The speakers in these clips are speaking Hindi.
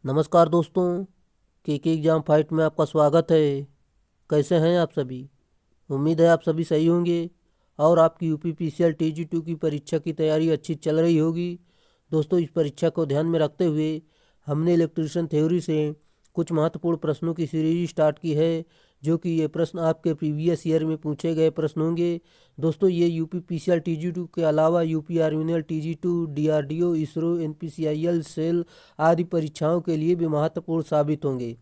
नमस्कार दोस्तों, के एग्जाम फाइट में आपका स्वागत है। कैसे हैं आप सभी? उम्मीद है आप सभी सही होंगे और आपकी यूपीपीसीएल TG2 की परीक्षा की तैयारी अच्छी चल रही होगी। दोस्तों, इस परीक्षा को ध्यान में रखते हुए हमने इलेक्ट्रिशियन थ्योरी से कुछ महत्वपूर्ण प्रश्नों की सीरीज स्टार्ट की है, जो कि ये प्रश्न आपके प्रीवियस ईयर में पूछे गए प्रश्न होंगे। दोस्तों, ये यूपीपीसीएल TG2 के अलावा UP Army TG2, DRDO, ISRO, NPCIL, SAIL आदि परीक्षाओं के लिए भी महत्वपूर्ण साबित होंगे।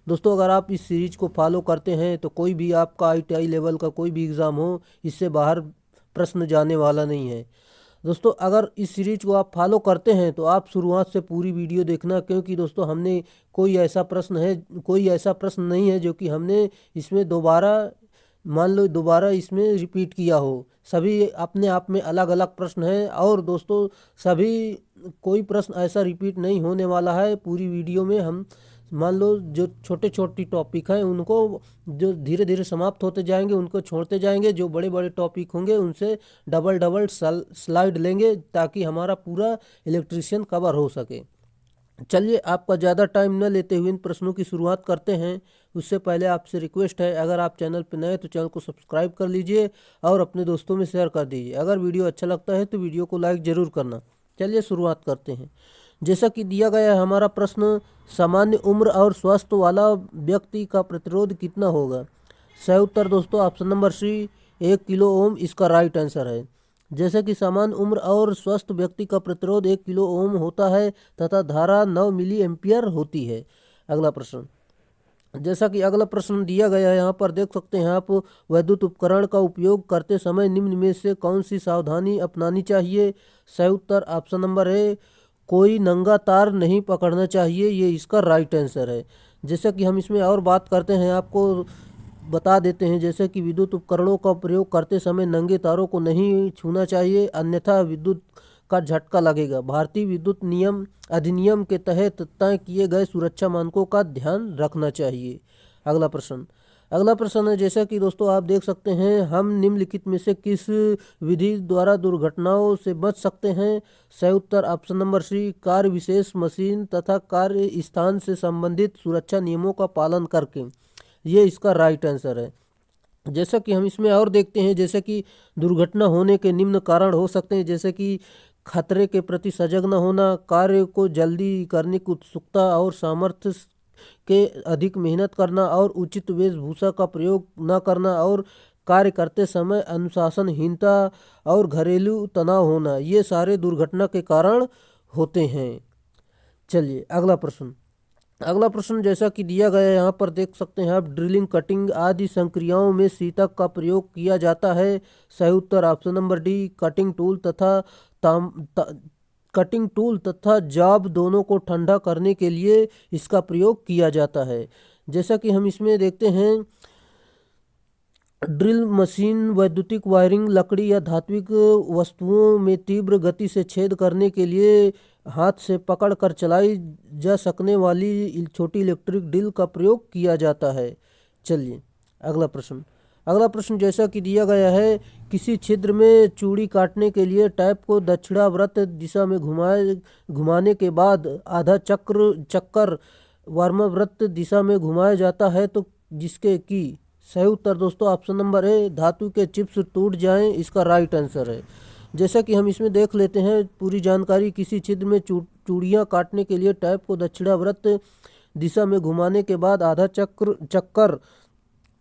दोस्तों, अगर आप इस सीरीज को फॉलो करते हैं तो कोई भी आपका ITI लेवल का कोई भी एग्ज़ाम हो, इससे बाहर प्रश्न जाने वाला नहीं है। दोस्तों, अगर इस सीरीज को आप फॉलो करते हैं तो आप शुरुआत से पूरी वीडियो देखना, क्योंकि दोस्तों हमने कोई ऐसा प्रश्न नहीं है जो कि हमने इसमें दोबारा इसमें रिपीट किया हो। सभी अपने आप में अलग अलग प्रश्न हैं और दोस्तों सभी कोई प्रश्न ऐसा रिपीट नहीं होने वाला है। पूरी वीडियो में हम मान लो जो छोटे छोटे टॉपिक हैं उनको जो धीरे धीरे समाप्त होते जाएंगे उनको छोड़ते जाएंगे, जो बड़े बड़े टॉपिक होंगे उनसे डबल डबल स्लाइड लेंगे ताकि हमारा पूरा इलेक्ट्रिशियन कवर हो सके। चलिए, आपका ज़्यादा टाइम न लेते हुए इन प्रश्नों की शुरुआत करते हैं। उससे पहले आपसे रिक्वेस्ट है, अगर आप चैनल पर नए तो चैनल को सब्सक्राइब कर लीजिए और अपने दोस्तों में शेयर कर दीजिए। अगर वीडियो अच्छा लगता है तो वीडियो को लाइक ज़रूर करना। चलिए शुरुआत करते हैं। जैसा कि दिया गया है हमारा प्रश्न, सामान्य उम्र और स्वास्थ्य वाला व्यक्ति का प्रतिरोध कितना होगा? सही उत्तर दोस्तों option number C, 1 kilo ohm इसका राइट आंसर है। जैसे कि सामान्य उम्र और स्वस्थ व्यक्ति का प्रतिरोध 1 किलो ओम होता है तथा धारा 9 मिली एम्पियर होती है। अगला प्रश्न, जैसा कि अगला प्रश्न दिया गया है, यहाँ पर देख सकते हैं आप, वैद्युत उपकरण का उपयोग करते समय निम्न में से कौन सी सावधानी अपनानी चाहिए? सही उत्तर ऑप्शन नंबर ए, कोई नंगा तार नहीं पकड़ना चाहिए, ये इसका राइट आंसर है। जैसे कि हम इसमें और बात करते हैं, आपको बता देते हैं, जैसे कि विद्युत उपकरणों का प्रयोग करते समय नंगे तारों को नहीं छूना चाहिए, अन्यथा विद्युत का झटका लगेगा। भारतीय विद्युत नियम अधिनियम के तहत तय किए गए सुरक्षा मानकों का ध्यान रखना चाहिए। अगला प्रश्न है, जैसा कि दोस्तों आप देख सकते हैं, हम निम्नलिखित में से किस विधि द्वारा दुर्घटनाओं से बच सकते हैं? सही उत्तर ऑप्शन नंबर सी, कार्य विशेष मशीन तथा कार्य स्थान से संबंधित सुरक्षा नियमों का पालन करके, ये इसका राइट आंसर है। जैसा कि हम इसमें और देखते हैं, जैसे कि दुर्घटना होने के निम्न कारण हो सकते हैं, जैसे कि खतरे के प्रति सजग न होना, कार्य को जल्दी करने की उत्सुकता और सामर्थ्य के अधिक मेहनत करना और उचित वेशभूषा का प्रयोग न करना और कार्य करते समय अनुशासनहीनता और घरेलू तनाव होना, ये सारे दुर्घटना के कारण होते हैं। चलिए अगला प्रश्न जैसा कि दिया गया है, यहाँ पर देख सकते हैं आप, ड्रिलिंग, कटिंग आदि संक्रियाओं में शीतक का प्रयोग किया जाता है। सही उत्तर option number D, cutting tool तथा जॉब दोनों को ठंडा करने के लिए इसका प्रयोग किया जाता है। जैसा कि हम इसमें देखते हैं, ड्रिल मशीन वैद्युतिक वायरिंग, लकड़ी या धात्विक वस्तुओं में तीव्र गति से छेद करने के लिए हाथ से पकड़ कर चलाई जा सकने वाली छोटी इलेक्ट्रिक ड्रिल का प्रयोग किया जाता है। चलिए अगला प्रश्न जैसा कि दिया गया है, किसी छिद्र में चूड़ी काटने के लिए टैप को दक्षिणावर्त दिशा में घुमाने के बाद आधा चक्कर वार्मावर्त दिशा में घुमाया जाता है, तो जिसके कि सही उत्तर दोस्तों ऑप्शन नंबर ए, धातु के चिप्स टूट जाएं, इसका राइट आंसर है। जैसा कि हम इसमें देख लेते हैं पूरी जानकारी, किसी छिद्र में चूड़ियाँ काटने के लिए टैप को दक्षिणावर्त दिशा में घुमाने के बाद आधा चक्कर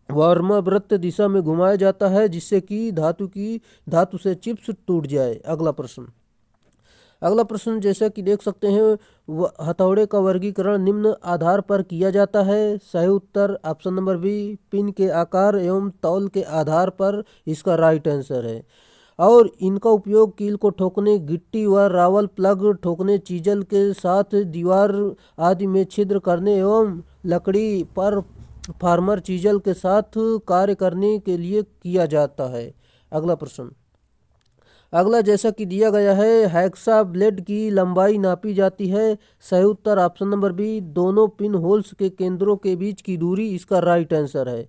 वार्मावर्त दिशा में घुमाया जाता है, जिससे कि धातु से चिप्स टूट जाए। अगला प्रश्न जैसा कि देख सकते हैं, हथौड़े का वर्गीकरण निम्न आधार पर किया जाता है। सही उत्तर ऑप्शन नंबर बी, पिन के आकार एवं तौल के आधार पर, इसका राइट आंसर है। और इनका उपयोग कील को ठोकने, गिट्टी व रावल प्लग ठोकने, चीजल के साथ दीवार आदि में छिद्र करने एवं लकड़ी पर फार्मर चीजल के साथ कार्य करने के लिए किया जाता है। अगला जैसा कि दिया गया है, हैक्सा ब्लेड की लंबाई नापी जाती है। सही उत्तर ऑप्शन नंबर बी, दोनों पिन होल्स के केंद्रों के बीच की दूरी, इसका राइट आंसर है।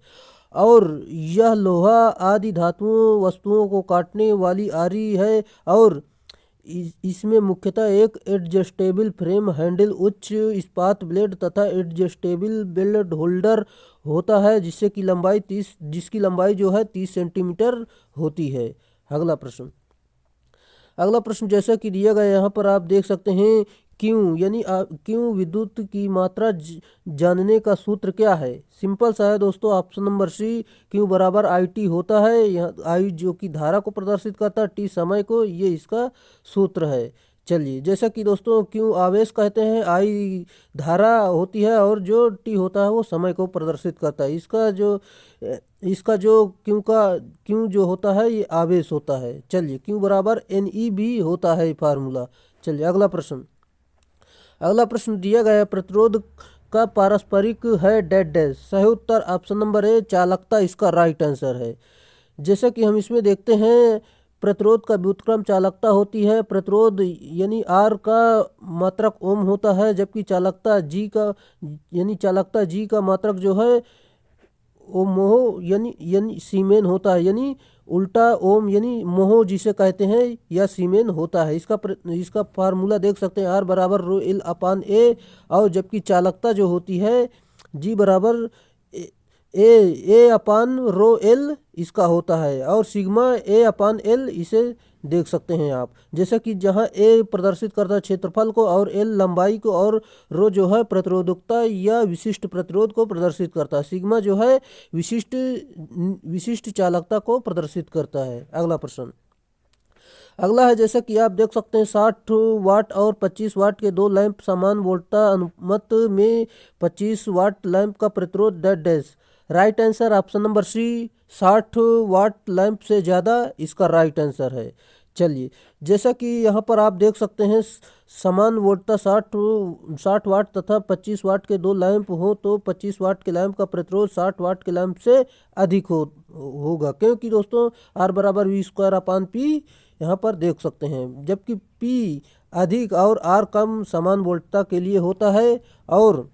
और यह लोहा आदि धातुओं वस्तुओं को काटने वाली आरी है और इसमें मुख्यतः एक एडजस्टेबल फ्रेम हैंडल, उच्च इस्पात ब्लेड तथा एडजस्टेबल बेल्ट होल्डर होता है जिसकी लंबाई जो है 30 सेंटीमीटर होती है। अगला प्रश्न जैसा कि दिया गया यहाँ पर आप देख सकते हैं, क्यों विद्युत की मात्रा जानने का सूत्र क्या है। सिंपल सा है दोस्तों, ऑप्शन नंबर सी, क्यू बराबर आई टी होता है। यहाँ आई जो कि धारा को प्रदर्शित करता है, टी समय को, ये इसका सूत्र है। चलिए, जैसा कि दोस्तों क्यू आवेश कहते हैं, आई धारा होती है और जो टी होता है वो समय को प्रदर्शित करता है। इसका जो क्यू जो होता है ये आवेश होता है। चलिए, क्यू बराबर एन ई बी होता है फार्मूला। चलिए, अगला प्रश्न दिया गया है, प्रतिरोध का पारस्परिक है डैश डैश। सही उत्तर ऑप्शन नंबर ए, चालकता इसका राइट आंसर है। जैसा कि हम इसमें देखते हैं, प्रतिरोध का व्युत्क्रम चालकता होती है। प्रतिरोध यानी आर का मात्रक ओम होता है, जबकि चालकता जी का मात्रक जो है वो मोह यानी सीमेन होता है, यानी उल्टा ओम यानी मोह जिसे कहते हैं या सीमेन होता है। इसका फार्मूला देख सकते हैं, आर बराबर रो एल अपान ए, और जबकि चालकता जो होती है जी बराबर ए अपान रो एल इसका होता है, और सिग्मा ए अपान एल इसे देख सकते हैं आप। जैसा कि जहां ए प्रदर्शित करता है क्षेत्रफल को, और एल लंबाई को, और रो जो है प्रतिरोधकता या विशिष्ट प्रतिरोध को प्रदर्शित करता है। सिग्मा जो है विशिष्ट चालकता को प्रदर्शित करता है। अगला है, जैसा कि आप देख सकते हैं, 60 वाट और 25 वाट के दो लैंप समान वोल्टता अनुमत में 25 वाट लैंप का प्रतिरोध dash dash. Right answer option number C, 60 watt lamp से ज़्यादा इसका राइट आंसर है। चलिए, जैसा कि यहाँ पर आप देख सकते हैं, समान वोल्टता 60 वाट तथा 25 वाट के दो लैंप हो तो 25 वाट के लैंप का प्रतिरोध 60 वाट के लैंप से अधिक होगा, क्योंकि दोस्तों आर बराबर वी स्क्वायर अपान पी यहाँ पर देख सकते हैं। जबकि पी अधिक और आर कम समान वोल्टता के लिए होता है, और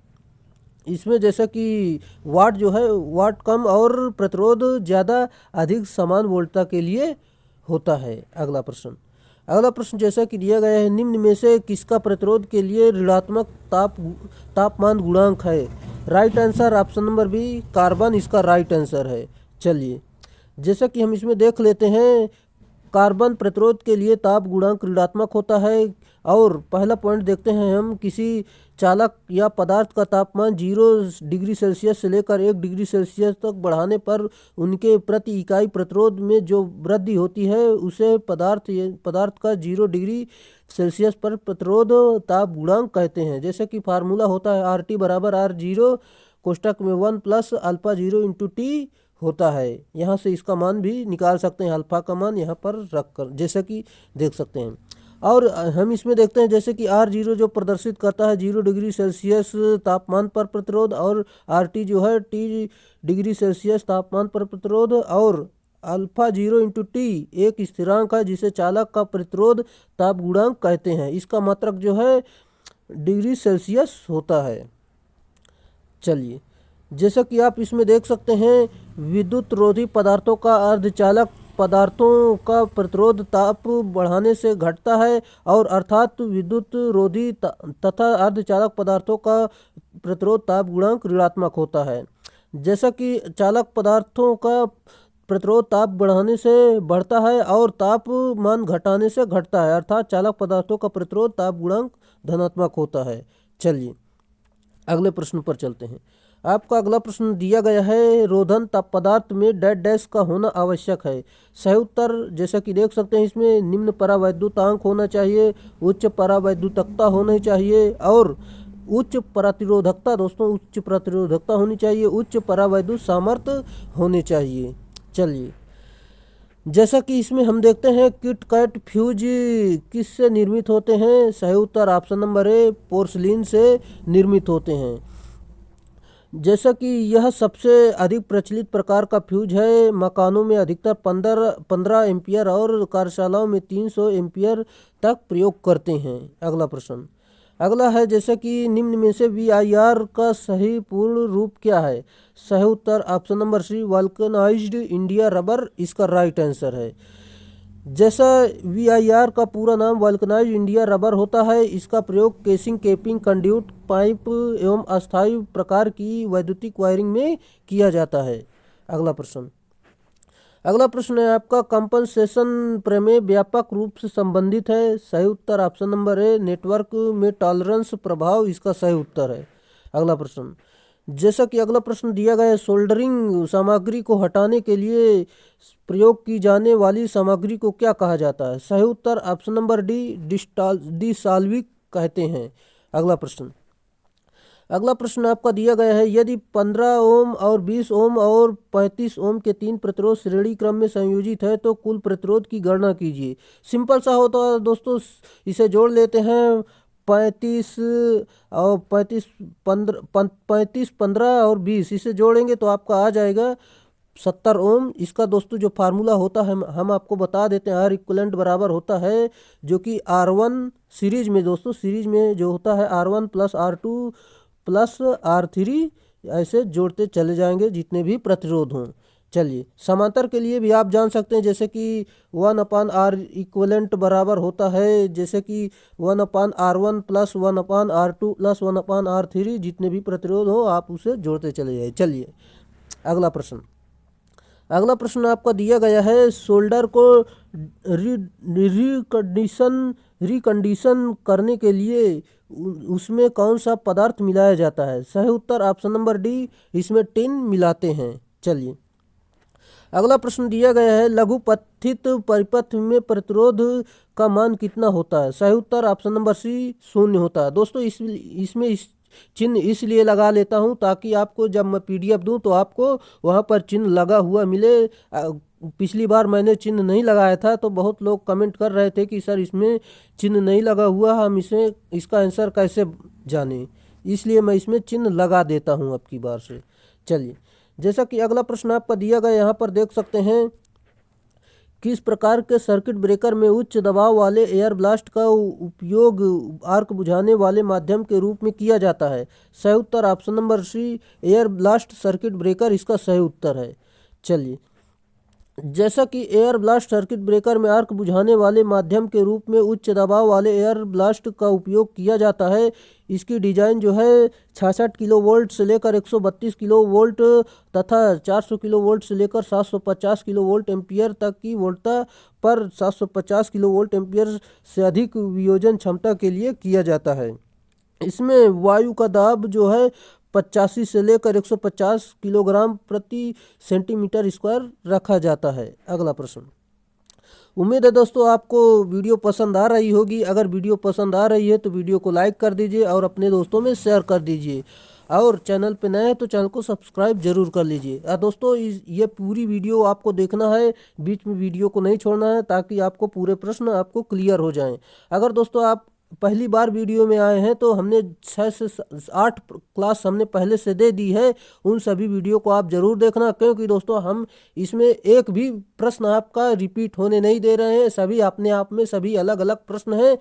इसमें जैसा कि वाट जो है वाट कम और प्रतिरोध ज़्यादा अधिक समान वोल्टता के लिए होता है। अगला प्रश्न जैसा कि दिया गया है, निम्न में से किसका प्रतिरोध के लिए ऋणात्मक तापमान गुणांक है। Right answer option number B, carbon इसका राइट आंसर है। चलिए, जैसा कि हम इसमें देख लेते हैं, कार्बन प्रतिरोध के लिए ताप गुणांक ऋणात्मक होता है। और पहला पॉइंट देखते हैं हम, किसी चालक या पदार्थ का तापमान 0 डिग्री सेल्सियस से लेकर 1 डिग्री सेल्सियस तक बढ़ाने पर उनके प्रति इकाई प्रतिरोध में जो वृद्धि होती है उसे पदार्थ का 0 डिग्री सेल्सियस पर प्रतिरोध ताप गुणांक कहते हैं। जैसे कि फार्मूला होता है, आर टी बराबर आर जीरो कोष्टक में 1 प्लस अल्फा 0 इंटू टी होता है। यहाँ से इसका मान भी निकाल सकते हैं, अल्फा का मान यहाँ पर रखकर, जैसा कि देख सकते हैं। और हम इसमें देखते हैं, जैसे कि आर जीरो जो प्रदर्शित करता है 0 डिग्री सेल्सियस तापमान पर प्रतिरोध, और आर टी जो है टी डिग्री सेल्सियस तापमान पर प्रतिरोध, और अल्फा 0 इंटू टी एक स्थिरांक है जिसे चालक का प्रतिरोध ताप गुणांक कहते हैं। इसका मात्रक जो है डिग्री सेल्सियस होता है। चलिए, जैसा कि आप इसमें देख सकते हैं, विद्युत रोधी पदार्थों का अर्धचालक पदार्थों का प्रतिरोध ताप बढ़ाने से घटता है, और अर्थात विद्युत रोधी तथा अर्धचालक पदार्थों का प्रतिरोध ताप गुणांक ऋणात्मक होता है। जैसा कि चालक पदार्थों का प्रतिरोध ताप बढ़ाने से बढ़ता है और तापमान घटाने से घटता है, अर्थात चालक पदार्थों का प्रतिरोध ताप गुणांक धनात्मक होता है। चलिए, अगले प्रश्न पर चलते हैं। आपका अगला प्रश्न दिया गया है, रोधन ताप पदार्थ में डैश डैश का होना आवश्यक है। सही उत्तर जैसा कि देख सकते हैं, इसमें निम्न परावैद्युतांक होना चाहिए, उच्च परावैद्युतकता होनी चाहिए, और उच्च प्रतिरोधकता होनी चाहिए, उच्च परावैद्युत सामर्थ्य होने चाहिए। चलिए, जैसा कि इसमें हम देखते हैं, किट कैट फ्यूज किससे निर्मित होते हैं। सही उत्तर ऑप्शन नंबर ए, पोर्सलिन से निर्मित होते हैं। जैसा कि यह सबसे अधिक प्रचलित प्रकार का फ्यूज है। मकानों में अधिकतर 15 एम्पियर और कार्यशालाओं में 300 एम्पियर तक प्रयोग करते हैं। अगला है, जैसा कि निम्न में से VIR का सही पूर्ण रूप क्या है। सही उत्तर option number C, vulcanized India rubber इसका राइट आंसर है। जैसा VIR का पूरा नाम वल्कनाइज इंडिया रबर होता है, इसका प्रयोग केसिंग, केपिंग, कंड्यूट, पाइप एवं अस्थायी प्रकार की वैद्युतिक वायरिंग में किया जाता है। अगला प्रश्न है आपका, कंपनसेशन प्रमेय व्यापक रूप से संबंधित है। सही उत्तर ऑप्शन नंबर ए, नेटवर्क में टॉलरेंस प्रभाव इसका सही उत्तर है। अगला प्रश्न, जैसा कि अगला प्रश्न दिया गया है, सोल्डरिंग सामग्री को हटाने के लिए प्रयोग की जाने वाली सामग्री को क्या कहा जाता है? सही उत्तर ऑप्शन नंबर डी, डिसॉल्विंग कहते हैं। अगला प्रश्न आपका दिया गया है, यदि 15 ओम और 20 ओम और 35 ओम के तीन प्रतिरोध श्रेणी क्रम में संयोजित है तो कुल प्रतिरोध की गणना कीजिए। सिंपल सा होता है दोस्तों, इसे जोड़ लेते हैं। 35 और 15 और 20 इसे जोड़ेंगे तो आपका आ जाएगा 70 ओम। इसका दोस्तों जो फार्मूला होता है हम आपको बता देते हैं, R इक्वलेंट बराबर होता है जो कि R1 सीरीज में, दोस्तों सीरीज में जो होता है R1 plus R2 plus R3, ऐसे जोड़ते चले जाएंगे जितने भी प्रतिरोध हों। चलिए, समांतर के लिए भी आप जान सकते हैं, जैसे कि 1/R इक्वलेंट बराबर होता है जैसे कि 1/R1 plus 1/R2 plus 1/R3, जितने भी प्रतिरोध हो आप उसे जोड़ते चले जाए। चलिए अगला प्रश्न आपका दिया गया है, सोल्डर को रिकंडीशन करने के लिए उसमें कौन सा पदार्थ मिलाया जाता है? सही उत्तर ऑप्शन नंबर डी, इसमें टिन मिलाते हैं। चलिए, अगला प्रश्न दिया गया है, लघुपथित परिपथ में प्रतिरोध का मान कितना होता है? सही उत्तर ऑप्शन नंबर सी, 0 होता है। दोस्तों इसमें इस चिन्ह इसलिए लगा लेता हूं ताकि आपको जब मैं PDF दूं तो आपको वहां पर चिन्ह लगा हुआ मिले। पिछली बार मैंने चिन्ह नहीं लगाया था तो बहुत लोग कमेंट कर रहे थे कि सर इसमें चिन्ह नहीं लगा हुआ, हम इसका आंसर कैसे जानें, इसलिए मैं इसमें चिन्ह लगा देता हूं अब की बार से। चलिए, जैसा कि अगला प्रश्न आपका दिया गया, यहाँ पर देख सकते हैं, किस प्रकार के सर्किट ब्रेकर में उच्च दबाव वाले एयर ब्लास्ट का उपयोग आर्क बुझाने वाले माध्यम के रूप में किया जाता है? सही उत्तर option number C, air blast circuit breaker इसका सही उत्तर है। चलिए, जैसा कि एयर ब्लास्ट सर्किट ब्रेकर में आर्क बुझाने वाले माध्यम के रूप में उच्च दबाव वाले एयर ब्लास्ट का उपयोग किया जाता है, इसकी डिजाइन जो है 66 किलो वोल्ट से लेकर 132 किलो वोल्ट तथा 400 किलो वोल्ट से लेकर 750 किलो वोल्ट एम्पियर तक की वोल्टता पर 750 किलो वोल्ट एम्पियर से अधिक वियोजन क्षमता के लिए किया जाता है। इसमें वायु का दाब जो है 85 से लेकर 150 किलोग्राम प्रति सेंटीमीटर स्क्वायर रखा जाता है। अगला प्रश्न, उम्मीद है दोस्तों आपको वीडियो पसंद आ रही होगी। अगर वीडियो पसंद आ रही है तो वीडियो को लाइक कर दीजिए और अपने दोस्तों में शेयर कर दीजिए, और चैनल पे नए हैं तो चैनल को सब्सक्राइब जरूर कर लीजिए। दोस्तों ये पूरी वीडियो आपको देखना है, बीच में वीडियो को नहीं छोड़ना है ताकि आपको पूरे प्रश्न आपको क्लियर हो जाएं। अगर दोस्तों आप पहली बार वीडियो में आए हैं तो हमने 6 से 8 क्लास हमने पहले से दे दी है, उन सभी वीडियो को आप जरूर देखना, क्योंकि दोस्तों हम इसमें एक भी प्रश्न आपका रिपीट होने नहीं दे रहे हैं। सभी अपने आप में सभी अलग अलग प्रश्न हैं,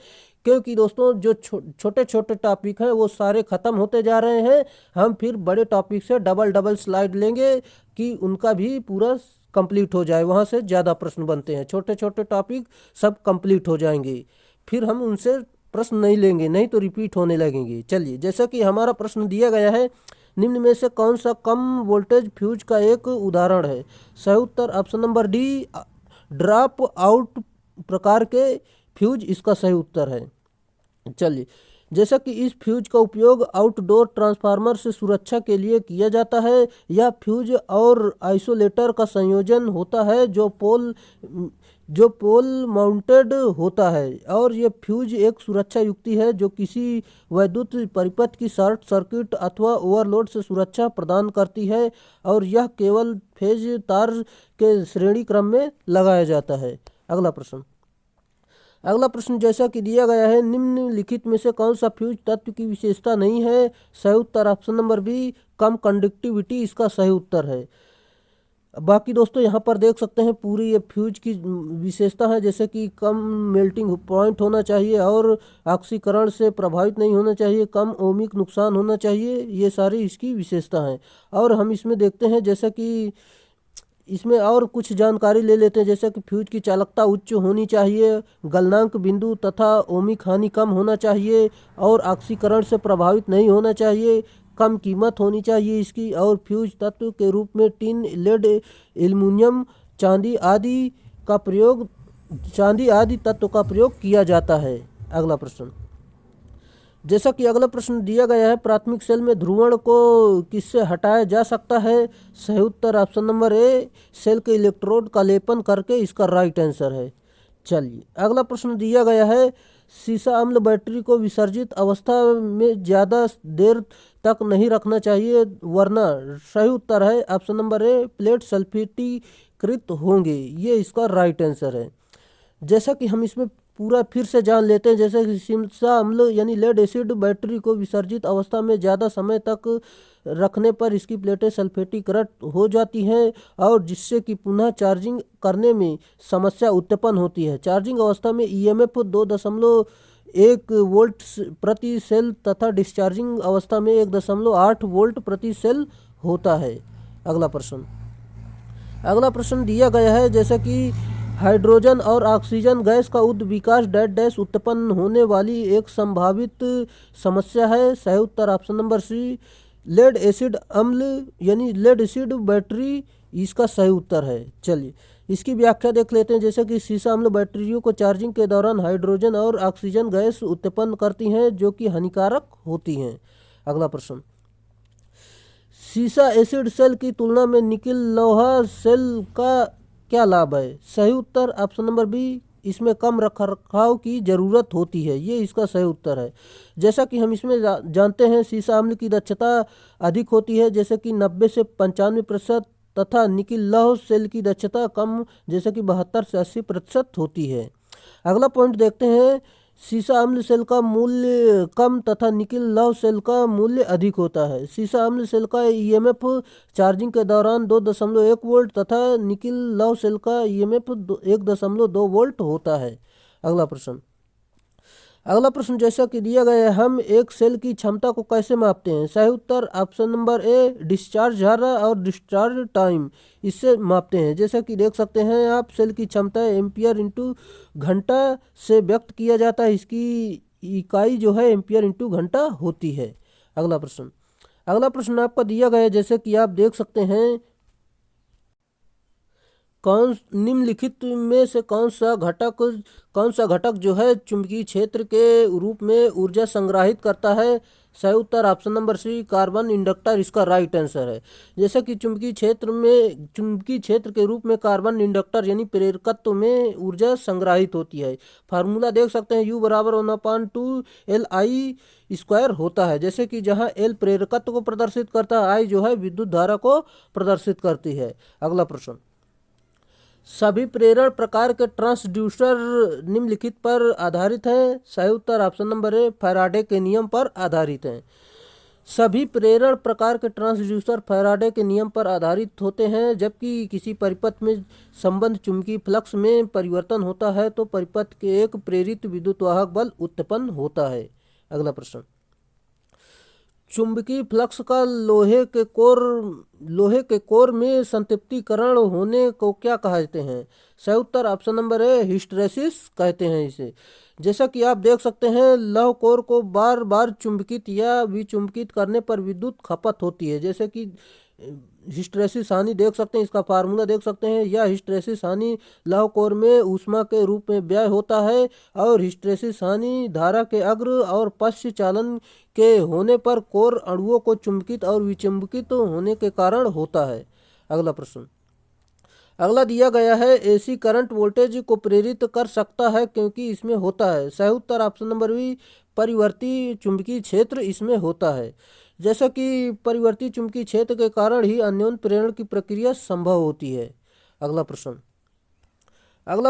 क्योंकि दोस्तों जो छोटे छोटे टॉपिक हैं वो सारे ख़त्म होते जा रहे हैं। हम फिर बड़े टॉपिक से डबल स्लाइड लेंगे कि उनका भी पूरा कंप्लीट हो जाए, वहाँ से ज़्यादा प्रश्न बनते हैं। छोटे छोटे टॉपिक सब कंप्लीट हो जाएंगे, फिर हम उनसे प्रश्न नहीं लेंगे, नहीं तो रिपीट होने लगेंगे। चलिए, जैसा कि हमारा प्रश्न दिया गया है, निम्न में से कौन सा कम वोल्टेज फ्यूज का एक उदाहरण है? सही उत्तर option number D, drop out प्रकार के फ्यूज इसका सही उत्तर है। चलिए, जैसा कि इस फ्यूज का उपयोग आउटडोर ट्रांसफार्मर से सुरक्षा के लिए किया जाता है, यह फ्यूज और आइसोलेटर का संयोजन होता है जो पोल माउंटेड होता है, और ये फ्यूज एक सुरक्षा युक्ति है जो किसी वैद्युत परिपथ की शॉर्ट सर्किट अथवा ओवरलोड से सुरक्षा प्रदान करती है, और यह केवल फेज तार के श्रेणी क्रम में लगाया जाता है। अगला प्रश्न जैसा कि दिया गया है, निम्नलिखित में से कौन सा फ्यूज तत्व की विशेषता नहीं है? सही उत्तर ऑप्शन नंबर बी, कम कंडक्टिविटी इसका सही उत्तर है। बाकी दोस्तों यहाँ पर देख सकते हैं पूरी ये फ्यूज की विशेषता है, जैसे कि कम मेल्टिंग पॉइंट होना चाहिए और ऑक्सीकरण से प्रभावित नहीं होना चाहिए, कम ओमिक नुकसान होना चाहिए, ये सारी इसकी विशेषता हैं। और हम इसमें देखते हैं जैसा कि इसमें और कुछ जानकारी ले लेते हैं, जैसे कि फ्यूज की चालकता उच्च होनी चाहिए, गलनांक बिंदु तथा ओमिक हानि कम होना चाहिए और ऑक्सीकरण से प्रभावित नहीं होना चाहिए, कम कीमत होनी चाहिए इसकी, और फ्यूज तत्व के रूप में टिन, लेड, एल्युमिनियम, चांदी आदि का प्रयोग चांदी आदि तत्व का प्रयोग किया जाता है। अगला प्रश्न, जैसा कि अगला प्रश्न दिया गया है, प्राथमिक सेल में ध्रुवण को किससे हटाया जा सकता है? सही उत्तर ऑप्शन नंबर ए, सेल के इलेक्ट्रोड का लेपन करके, इसका राइट आंसर है। चलिए अगला प्रश्न दिया गया है, सीसा अम्ल बैटरी को विसर्जित अवस्था में ज़्यादा देर तक नहीं रखना चाहिए वरना, सही उत्तर है ऑप्शन नंबर ए, प्लेट सल्फिटीकृत होंगे, ये इसका राइट आंसर है। जैसा कि हम इसमें पूरा फिर से जान लेते हैं, जैसे कि सीसा अम्ल यानी लेड एसिड बैटरी को विसर्जित अवस्था में ज़्यादा समय तक रखने पर इसकी प्लेटें सल्फेटीकृत हो जाती हैं और जिससे कि पुनः चार्जिंग करने में समस्या उत्पन्न होती है। चार्जिंग अवस्था में ईएमएफ 2.1 वोल्ट प्रति सेल तथा डिस्चार्जिंग अवस्था में 1.8 वोल्ट प्रति सेल होता है। अगला प्रश्न दिया गया है, जैसे कि हाइड्रोजन और ऑक्सीजन गैस का उद्विकास डैश डैश उत्पन्न होने वाली एक संभावित समस्या है। सही उत्तर option number C, lead acid अम्ल यानी लेड एसिड बैटरी, इसका सही उत्तर है। चलिए इसकी व्याख्या देख लेते हैं, जैसे कि सीसा अम्ल बैटरियों को चार्जिंग के दौरान हाइड्रोजन और ऑक्सीजन गैस उत्पन्न करती हैं जो कि हानिकारक होती हैं। अगला प्रश्न, सीसा एसिड सेल की तुलना में निकिल लोहा सेल का क्या लाभ है? सही उत्तर ऑप्शन नंबर बी, इसमें कम रखरखाव की ज़रूरत होती है, ये इसका सही उत्तर है। जैसा कि हम इसमें जानते हैं, सीसा अम्ल की दक्षता अधिक होती है, जैसे कि 90 से 95% तथा निकिल लौह सेल की दक्षता कम, जैसे कि 72 से 80% होती है। अगला पॉइंट देखते हैं, सीसा अम्ल सेल का मूल्य कम तथा निकिल लौह सेल का मूल्य अधिक होता है। सीसा अम्ल सेल का ईएमएफ चार्जिंग के दौरान 2.1 वोल्ट तथा निकिल लौह सेल का ईएमएफ 1.2 वोल्ट होता है। अगला प्रश्न जैसा कि दिया गया है, हम एक सेल की क्षमता को कैसे मापते हैं? सही उत्तर ऑप्शन नंबर ए, डिस्चार्ज धारा और डिस्चार्ज टाइम, इससे मापते हैं। जैसा कि देख सकते हैं आप, सेल की क्षमता एम्पियर इंटू घंटा से व्यक्त किया जाता है, इसकी इकाई जो है एम्पियर इंटू घंटा होती है। अगला प्रश्न आपका दिया गया है, जैसे कि आप देख सकते हैं, निम्नलिखित में से कौन सा घटक जो है चुंबकीय क्षेत्र के रूप में ऊर्जा संग्रहित करता है? सही उत्तर option number C, carbon inductor, इसका राइट आंसर है। जैसे कि चुंबकीय क्षेत्र के रूप में कार्बन इंडक्टर यानी प्रेरकत्व में ऊर्जा संग्रहित होती है। फार्मूला देख सकते हैं, U बराबर 1/2 Li² होता है। जैसे कि जहां L प्रेरकत्व को प्रदर्शित करता है, I जो है विद्युत धारा को प्रदर्शित करती है। अगला प्रश्न, सभी प्रेरण प्रकार के ट्रांसड्यूसर निम्नलिखित पर आधारित हैं। सही उत्तर ऑप्शन नंबर ए, फैराडे के नियम पर आधारित हैं। सभी प्रेरण प्रकार के ट्रांसड्यूसर फैराडे के नियम पर आधारित होते हैं। जबकि किसी परिपथ में संबंध चुंबकीय फ्लक्स में परिवर्तन होता है तो परिपथ के एक प्रेरित विद्युतवाहक बल उत्पन्न होता है। अगला प्रश्न, चुंबकीय फ्लक्स का लोहे के कोर में संतृप्तिकरण होने को क्या कहते हैं? सही उत्तर ऑप्शन नंबर ए, हिस्टैरिसीस कहते हैं इसे। जैसा कि आप देख सकते हैं, लौह कोर को बार बार चुंबकित या विचुंबकित करने पर विद्युत खपत होती है। जैसे कि हिस्टैरिसीस हानि देख सकते हैं, इसका फार्मूला देख सकते हैं। यह हिस्टैरिसीस हानि लौह कोर में ऊष्मा के रूप में व्यय होता है और हिस्टैरिसीस हानि धारा के अग्र और पश्च चालन के होने पर कोर अणुओं को चुंबकित और विचुंबकित होने के कारण होता है। अगला प्रश्न, अगला दिया गया है, एसी करंट वोल्टेज को प्रेरित कर सकता है क्योंकि इसमें होता है। सही उत्तर ऑप्शन नंबर बी, परिवर्ती चुंबकीय क्षेत्र इसमें होता है। जैसा कि परिवर्ती चुंबकीय क्षेत्र के कारण ही अन्योन्य प्रेरण की प्रक्रिया संभव होती है। अगला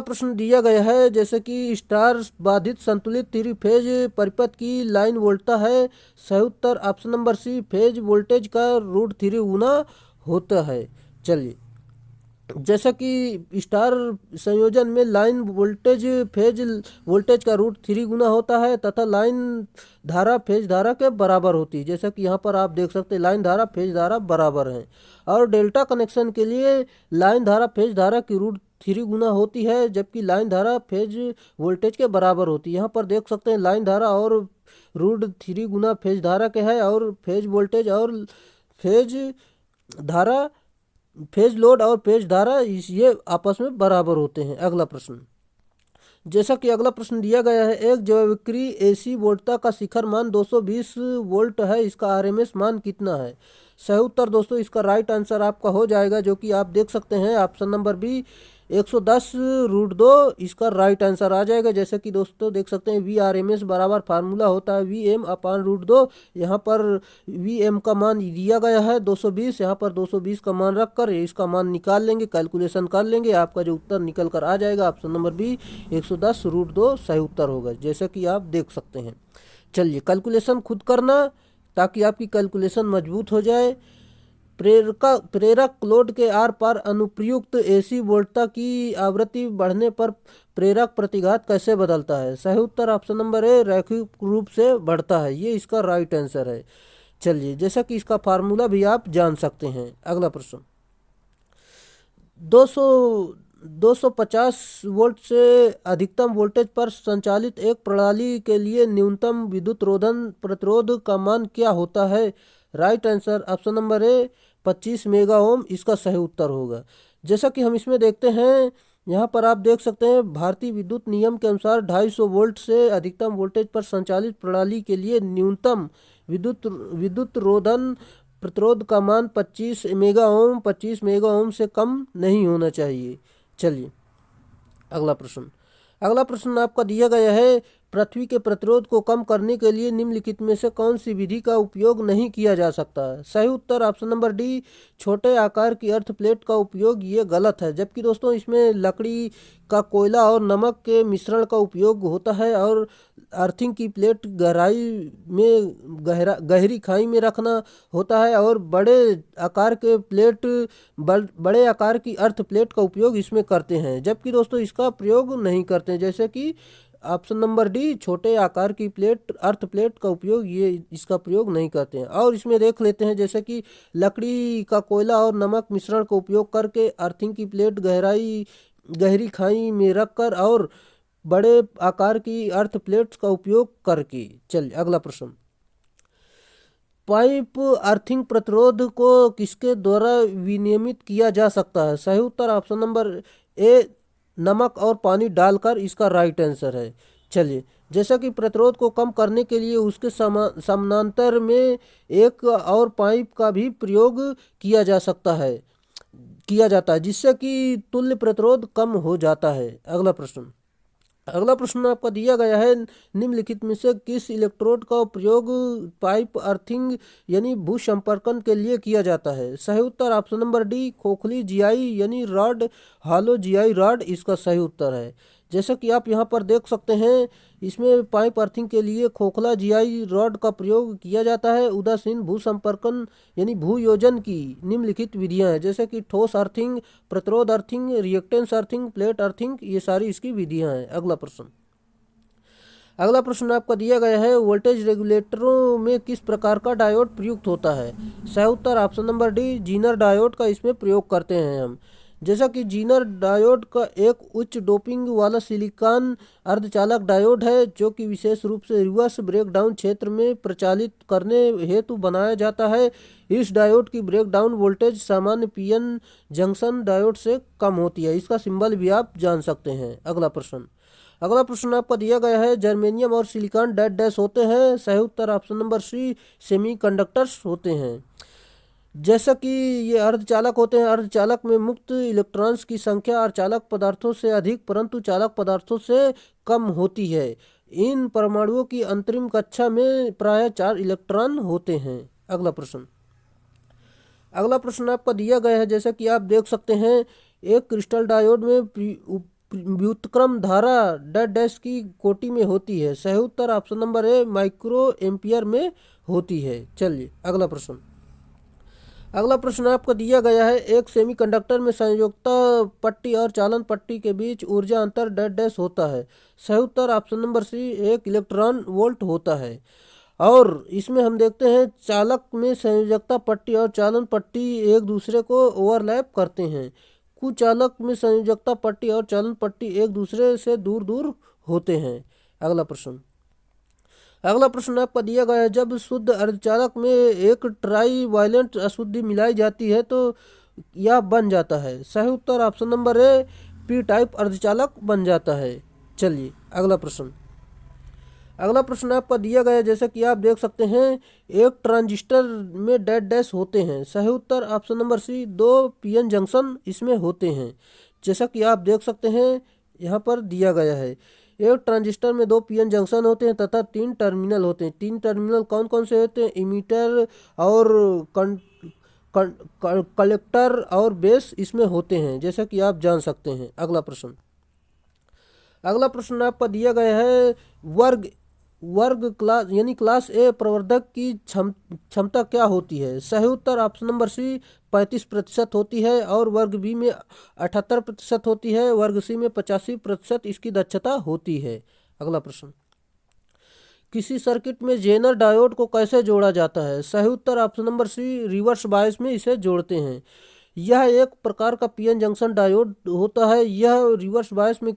प्रश्न दिया गया है, जैसे कि स्टार बाधित संतुलित 3 फेज परिपथ की लाइन वोल्टता है। सही उत्तर option number C, phase voltage का √3 गुना होता है। चलिए जैसा कि स्टार संयोजन में लाइन वोल्टेज फेज वोल्टेज का रूट 3 गुना होता है तथा लाइन धारा फेज धारा के बराबर होती है। जैसा कि यहाँ पर आप देख सकते हैं लाइन धारा फेज धारा बराबर है। और डेल्टा कनेक्शन के लिए लाइन धारा फेज धारा की रूट 3 गुना होती है, जबकि लाइन धारा फेज वोल्टेज के बराबर होती है। यहाँ पर देख सकते हैं लाइन धारा और रूट 3 गुना फेज धारा के है, और फेज वोल्टेज और फेज धारा फेज लोड और फेज धारा ये आपस में बराबर होते हैं। अगला प्रश्न, जैसा कि अगला प्रश्न दिया गया है, एक जैवक्रिय एसी वोल्टता का शिखर मान 220 वोल्ट है, इसका आरएमएस मान कितना है? सही उत्तर दोस्तों इसका राइट आंसर आपका हो जाएगा, जो कि आप देख सकते हैं ऑप्शन नंबर बी 110/2 इसका राइट आंसर आ जाएगा। जैसे कि दोस्तों देख सकते हैं वी आर एम एस बराबर फार्मूला होता है Vm/√2। यहाँ पर Vm का मान दिया गया है 220, यहाँ पर 220 का मान रखकर इसका मान निकाल लेंगे, कैलकुलेशन कर लेंगे, आपका जो उत्तर निकल कर आ जाएगा ऑप्शन नंबर बी 110/2 सही उत्तर होगा, जैसा कि आप देख सकते हैं। चलिए कैलकुलेशन खुद करना ताकि आपकी कैलकुलेशन मजबूत हो जाए। प्रेरक लोड के आर पार अनुप्रयुक्त एसी वोल्टता की आवृत्ति बढ़ने पर प्रेरक प्रतिघात कैसे बदलता है? सही उत्तर ऑप्शन नंबर ए रैखिक रूप से बढ़ता है, ये इसका राइट आंसर है। चलिए जैसा कि इसका फार्मूला भी आप जान सकते हैं। अगला प्रश्न, 250 वोल्ट से अधिकतम वोल्टेज पर संचालित एक प्रणाली के लिए न्यूनतम विद्युत रोधन प्रतिरोध का मान क्या होता है? राइट आंसर ऑप्शन नंबर ए 25 मेगा ओम इसका सही उत्तर होगा। जैसा कि हम इसमें देखते हैं, यहाँ पर आप देख सकते हैं भारतीय विद्युत नियम के अनुसार 250 वोल्ट से अधिकतम वोल्टेज पर संचालित प्रणाली के लिए न्यूनतम विद्युत रोधन प्रतिरोध का मान 25 मेगा ओम से कम नहीं होना चाहिए। चलिए अगला प्रश्न आपका दिया गया है, पृथ्वी के प्रतिरोध को कम करने के लिए निम्नलिखित में से कौन सी विधि का उपयोग नहीं किया जा सकता? सही उत्तर ऑप्शन नंबर डी छोटे आकार की अर्थ प्लेट का उपयोग, ये गलत है। जबकि दोस्तों इसमें लकड़ी का कोयला और नमक के मिश्रण का उपयोग होता है, और अर्थिंग की प्लेट गहरी खाई में रखना होता है, और बड़े आकार की अर्थ प्लेट का उपयोग इसमें करते हैं, जबकि दोस्तों इसका प्रयोग नहीं करते हैं। जैसे कि ऑप्शन नंबर डी छोटे आकार की अर्थ प्लेट का उपयोग, ये इसका प्रयोग नहीं करते हैं। और इसमें देख लेते हैं, जैसे कि लकड़ी का कोयला और नमक मिश्रण का उपयोग करके अर्थिंग की प्लेट गहरी खाई में रखकर, और बड़े आकार की अर्थ प्लेट्स का उपयोग करके। चलिए अगला प्रश्न, पाइप अर्थिंग प्रतिरोध को किसके द्वारा विनियमित किया जा सकता है? सही उत्तर ऑप्शन नंबर ए नमक और पानी डालकर इसका राइट आंसर है। चलिए जैसा कि प्रतिरोध को कम करने के लिए उसके समानांतर में एक और पाइप का भी प्रयोग किया जाता है, जिससे कि तुल्य प्रतिरोध कम हो जाता है। अगला प्रश्न आपका दिया गया है, निम्नलिखित में से किस इलेक्ट्रोड का प्रयोग पाइप अर्थिंग यानी भू संपर्कन के लिए किया जाता है? सही उत्तर ऑप्शन नंबर डी खोखली जीआई यानी रॉड, हॉलो जीआई रॉड इसका सही उत्तर है। जैसा कि आप यहाँ पर देख सकते हैं, इसमें पाइप अर्थिंग के लिए खोखला जीआई रॉड का प्रयोग किया जाता है। उदासीन भू संपर्कन यानी भू योजन की निम्नलिखित विधियां हैं, जैसे कि ठोस अर्थिंग, प्रतिरोध earthing, reactance earthing, plate earthing, ये सारी इसकी विधियां हैं। अगला प्रश्न आपका दिया गया है, वोल्टेज रेगुलेटरों में किस प्रकार का डायोड प्रयुक्त होता है? सही उत्तर option number D Zener diode का इसमें प्रयोग करते हैं हम। जैसा कि जीनर डायोड का एक उच्च डोपिंग वाला सिलिकॉन अर्धचालक डायोड है, जो कि विशेष रूप से रिवर्स ब्रेकडाउन क्षेत्र में प्रचालित करने हेतु बनाया जाता है। इस डायोड की ब्रेकडाउन वोल्टेज सामान्य पीएन जंक्शन डायोड से कम होती है, इसका सिंबल भी आप जान सकते हैं। अगला प्रश्न आपका दिया गया है, जर्मेनियम और सिलिकॉन डैश डैश होते हैं? सही उत्तर ऑप्शन नंबर सी सेमीकंडक्टर्स होते हैं। जैसा कि ये अर्धचालक होते हैं, अर्धचालक में मुक्त इलेक्ट्रॉन्स की संख्या अर्धचालक पदार्थों से अधिक परंतु चालक पदार्थों से कम होती है। इन परमाणुओं की अंतरिम कक्षा में प्रायः 4 इलेक्ट्रॉन होते हैं। अगला प्रश्न आपका दिया गया है, जैसा कि आप देख सकते हैं, एक क्रिस्टल डायोड में व्युत्क्रम धारा डैश डैश की कोटि में होती है। सही उत्तर option number A microampere में होती है। चलिए अगला प्रश्न आपको दिया गया है, एक सेमीकंडक्टर में संयोजकता पट्टी और चालन पट्टी के बीच ऊर्जा अंतर डैश डैश होता है। सही उत्तर option number C 1 electron volt होता है। और इसमें हम देखते हैं चालक में संयोजकता पट्टी और चालन पट्टी एक दूसरे को ओवरलैप करते हैं। कुचालक में संयोजकता पट्टी और चालन पट्टी एक दूसरे से दूर दूर होते हैं। अगला प्रश्न आपका दिया गया है, जब शुद्ध अर्धचालक में एक ट्राई वायलेंट अशुद्धि मिलाई जाती है तो यह बन जाता है। सही उत्तर option number A P type अर्धचालक बन जाता है। चलिए अगला प्रश्न आपका दिया गया है, जैसा कि आप देख सकते हैं एक ट्रांजिस्टर में डैश डैश होते हैं। सही उत्तर option number C 2 PN junction इसमें होते हैं। जैसा कि आप देख सकते हैं यहाँ पर दिया गया है, एक ट्रांजिस्टर में 2 पीएन जंक्शन होते हैं तथा 3 टर्मिनल होते हैं। 3 टर्मिनल कौन कौन से होते हैं? इमीटर और कलेक्टर और बेस इसमें होते हैं, जैसा कि आप जान सकते हैं। अगला प्रश्न आपका दिया गया है, वर्ग वर्ग क्लास यानी क्लास ए प्रवर्धक की क्षमता क्या होती है? सही उत्तर ऑप्शन नंबर सी 35% होती है और वर्ग बी में 78% होती है, वर्ग सी में 85% इसकी दक्षता होती है। अगला प्रश्न, किसी सर्किट में जेनर डायोड को कैसे जोड़ा जाता है? सही उत्तर option number C reverse bias में इसे जोड़ते हैं। यह एक प्रकार का पीएन जंक्शन डायोड होता है। यह रिवर्स बायस में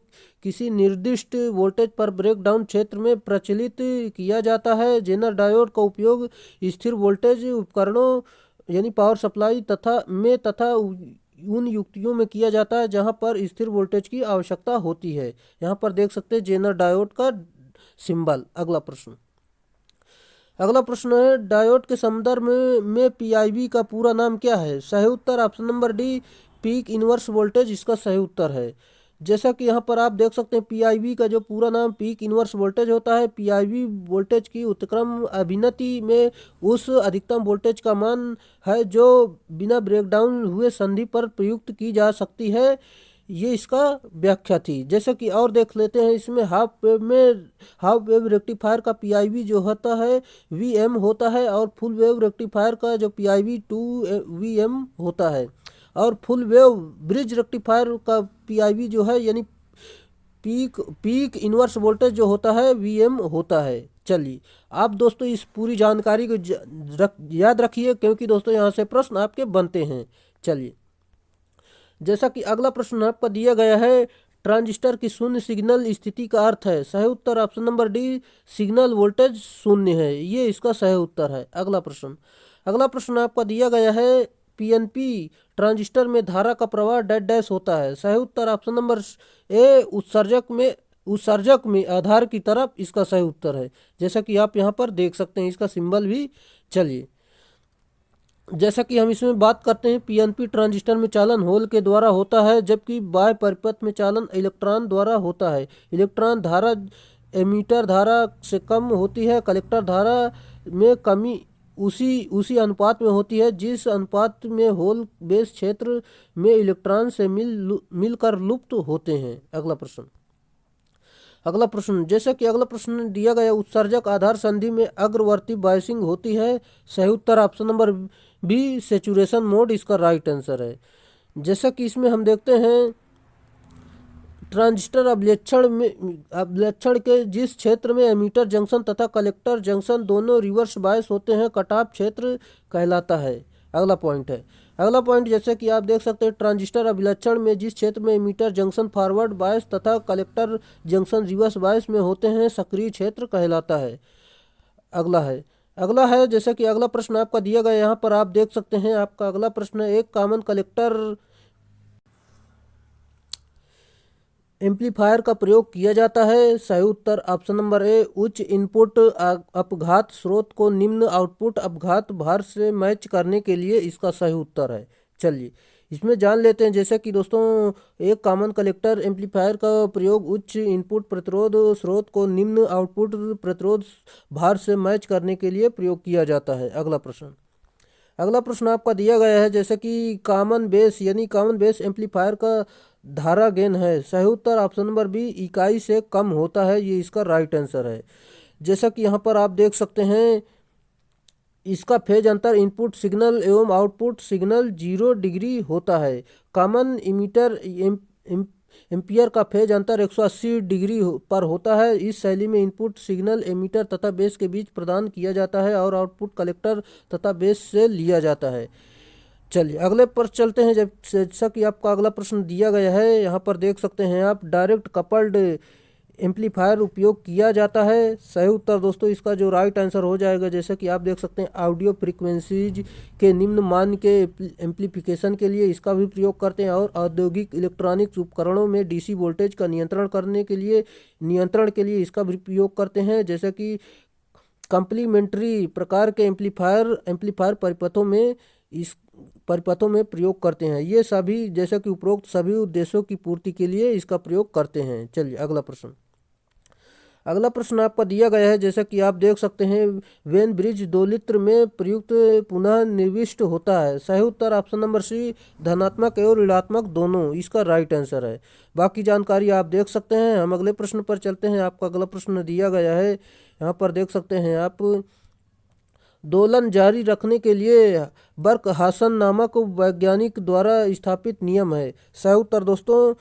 किसी निर्दिष्ट वोल्टेज पर ब्रेकडाउन क्षेत्र में प्रचलित किया जाता है। जेनर डायोड का उपयोग स्थिर वोल्टेज उपकरणों यानी पावर सप्लाई तथा उन युक्तियों में किया जाता है जहां पर स्थिर वोल्टेज की आवश्यकता होती है। यहाँ पर देख सकते हैं जेनर डायोड का सिंबल। अगला प्रश्न है, डायोड के संदर्भ में पीआईवी का पूरा नाम क्या है? सही उत्तर option number D peak inverse voltage इसका सही उत्तर है। जैसा कि यहाँ पर आप देख सकते हैं पीआईवी का जो पूरा नाम पीक इनवर्स वोल्टेज होता है। पीआईवी वोल्टेज की उत्क्रम अभिन्नति में उस अधिकतम वोल्टेज का मान है जो बिना ब्रेकडाउन हुए संधि पर प्रयुक्त की जा सकती है। ये इसका व्याख्या थी। जैसे कि और देख लेते हैं, इसमें हाफ वेव रेक्टिफायर का पीआईवी जो होता है वीएम होता है और फुल वेव रेक्टिफायर का जो पीआईवी 2 वीएम होता है और फुल वेव ब्रिज रेक्टिफायर का पीआईवी जो है यानी पीक इनवर्स वोल्टेज जो होता है वीएम होता है। चलिए आप दोस्तों इस पूरी जानकारी को याद रखिए, क्योंकि दोस्तों यहाँ से प्रश्न आपके बनते हैं। चलिए जैसा कि अगला प्रश्न आपका दिया गया है, ट्रांजिस्टर की शून्य सिग्नल स्थिति का अर्थ है? सही उत्तर option number D signal voltage शून्य है, ये इसका सही उत्तर है। अगला प्रश्न आपका दिया गया है, पीएनपी ट्रांजिस्टर में धारा का प्रवाह डैश डैश होता है। सही उत्तर ऑप्शन नंबर ए उत्सर्जक में आधार की तरफ इसका सही उत्तर है। जैसा कि आप यहाँ पर देख सकते हैं इसका सिंबल भी। चलिए जैसा कि हम इसमें बात करते हैं, पीएनपी ट्रांजिस्टर में चालन होल के द्वारा होता है जबकि बाह्य परिपथ में चालन इलेक्ट्रॉन द्वारा होता है। इलेक्ट्रॉन धारा एमीटर धारा से कम होती है। कलेक्टर धारा में कमी उसी अनुपात में होती है जिस अनुपात में होल बेस क्षेत्र में इलेक्ट्रॉन से मिलकर लुप्त होते हैं। अगला प्रश्न, जैसे कि अगला प्रश्न दिया गया, उत्सर्जक आधार संधि में अग्रवर्ती बायसिंग होती है। सही उत्तर option number B saturation mode इसका राइट आंसर है। जैसा कि इसमें हम देखते हैं ट्रांजिस्टर अभिलक्षण के जिस क्षेत्र में एमीटर जंक्शन तथा कलेक्टर जंक्शन दोनों रिवर्स बायस होते हैं कट ऑफ क्षेत्र कहलाता है। अगला पॉइंट जैसे कि आप देख सकते हैं ट्रांजिस्टर अभिलक्षण में जिस क्षेत्र में एमीटर जंक्शन फॉरवर्ड बायस तथा कलेक्टर जंक्शन रिवर्स बायस में होते हैं सक्रिय क्षेत्र कहलाता है। अगला है जैसे कि अगला प्रश्न आपका दिया गया, यहाँ पर आप देख सकते हैं आपका अगला प्रश्न, एक कॉमन कलेक्टर एम्पलीफायर का प्रयोग किया जाता है। सही उत्तर ऑप्शन नंबर ए उच्च इनपुट अपघात स्रोत को निम्न आउटपुट अपघात भार से मैच करने के लिए इसका सही उत्तर है। चलिए इसमें जान लेते हैं। जैसे कि दोस्तों एक कॉमन कलेक्टर एम्पलीफायर का प्रयोग उच्च इनपुट प्रतिरोध स्रोत को निम्न आउटपुट प्रतिरोध भार से मैच करने के लिए प्रयोग किया जाता है। अगला प्रश्न आपका दिया गया है, जैसे कि कॉमन बेस एम्पलीफायर का धारा गेन है। सही उत्तर ऑप्शन नंबर बी इकाई से कम होता है, ये इसका राइट आंसर है। जैसा कि यहाँ पर आप देख सकते हैं इसका फेज अंतर इनपुट सिग्नल एवं आउटपुट सिग्नल 0 डिग्री होता है। कॉमन इमीटर एम्पियर का फेज अंतर 180 डिग्री पर होता है। इस शैली में इनपुट सिग्नल एमीटर तथा बेस के बीच प्रदान किया जाता है और आउटपुट कलेक्टर तथा बेस से लिया जाता है। चलिए अगले पर चलते हैं। जैसा कि आपका अगला प्रश्न दिया गया है, यहाँ पर देख सकते हैं आप, डायरेक्ट कपल्ड एम्पलीफायर उपयोग किया जाता है। सही उत्तर दोस्तों इसका जो राइट आंसर हो जाएगा, जैसे कि आप देख सकते हैं, ऑडियो फ्रीक्वेंसीज के निम्न मान के एम्पलीफिकेशन के लिए इसका भी प्रयोग करते हैं और औद्योगिक इलेक्ट्रॉनिक्स उपकरणों में डीसी वोल्टेज का नियंत्रण के लिए इसका भी प्रयोग करते हैं। जैसे कि कंप्लीमेंट्री प्रकार के एम्पलीफायर परिपथों में प्रयोग करते हैं। ये सभी, जैसे कि उपरोक्त सभी उद्देश्यों की पूर्ति के लिए इसका प्रयोग करते हैं। चलिए अगला प्रश्न आपका दिया गया है, जैसा कि आप देख सकते हैं, वेन ब्रिज 2 लित्र में प्रयुक्त पुनः निर्विष्ट होता है। सही उत्तर ऑप्शन नंबर सी, धनात्मक एवं ऋणात्मक दोनों, इसका राइट आंसर है। बाकी जानकारी आप देख सकते हैं। हम अगले प्रश्न पर चलते हैं। आपका अगला प्रश्न दिया गया है, यहाँ पर देख सकते हैं आप, दोलन जारी रखने के लिए बर्कहासन नामक वैज्ञानिक द्वारा स्थापित नियम है। सही उत्तर दोस्तों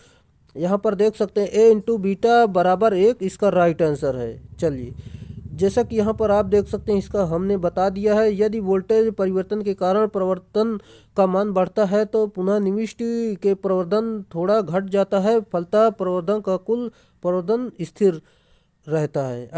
यहाँ पर देख सकते हैं, ए इंटू बीटा बराबर 1, इसका राइट आंसर है। चलिए, जैसा कि यहाँ पर आप देख सकते हैं, इसका हमने बता दिया है। यदि वोल्टेज परिवर्तन के कारण प्रवर्तन का मान बढ़ता है तो पुनः निविष्ट के प्रवर्धन थोड़ा घट जाता है, फलतः प्रवर्धन का कुल प्रवर्धन स्थिर रहता है।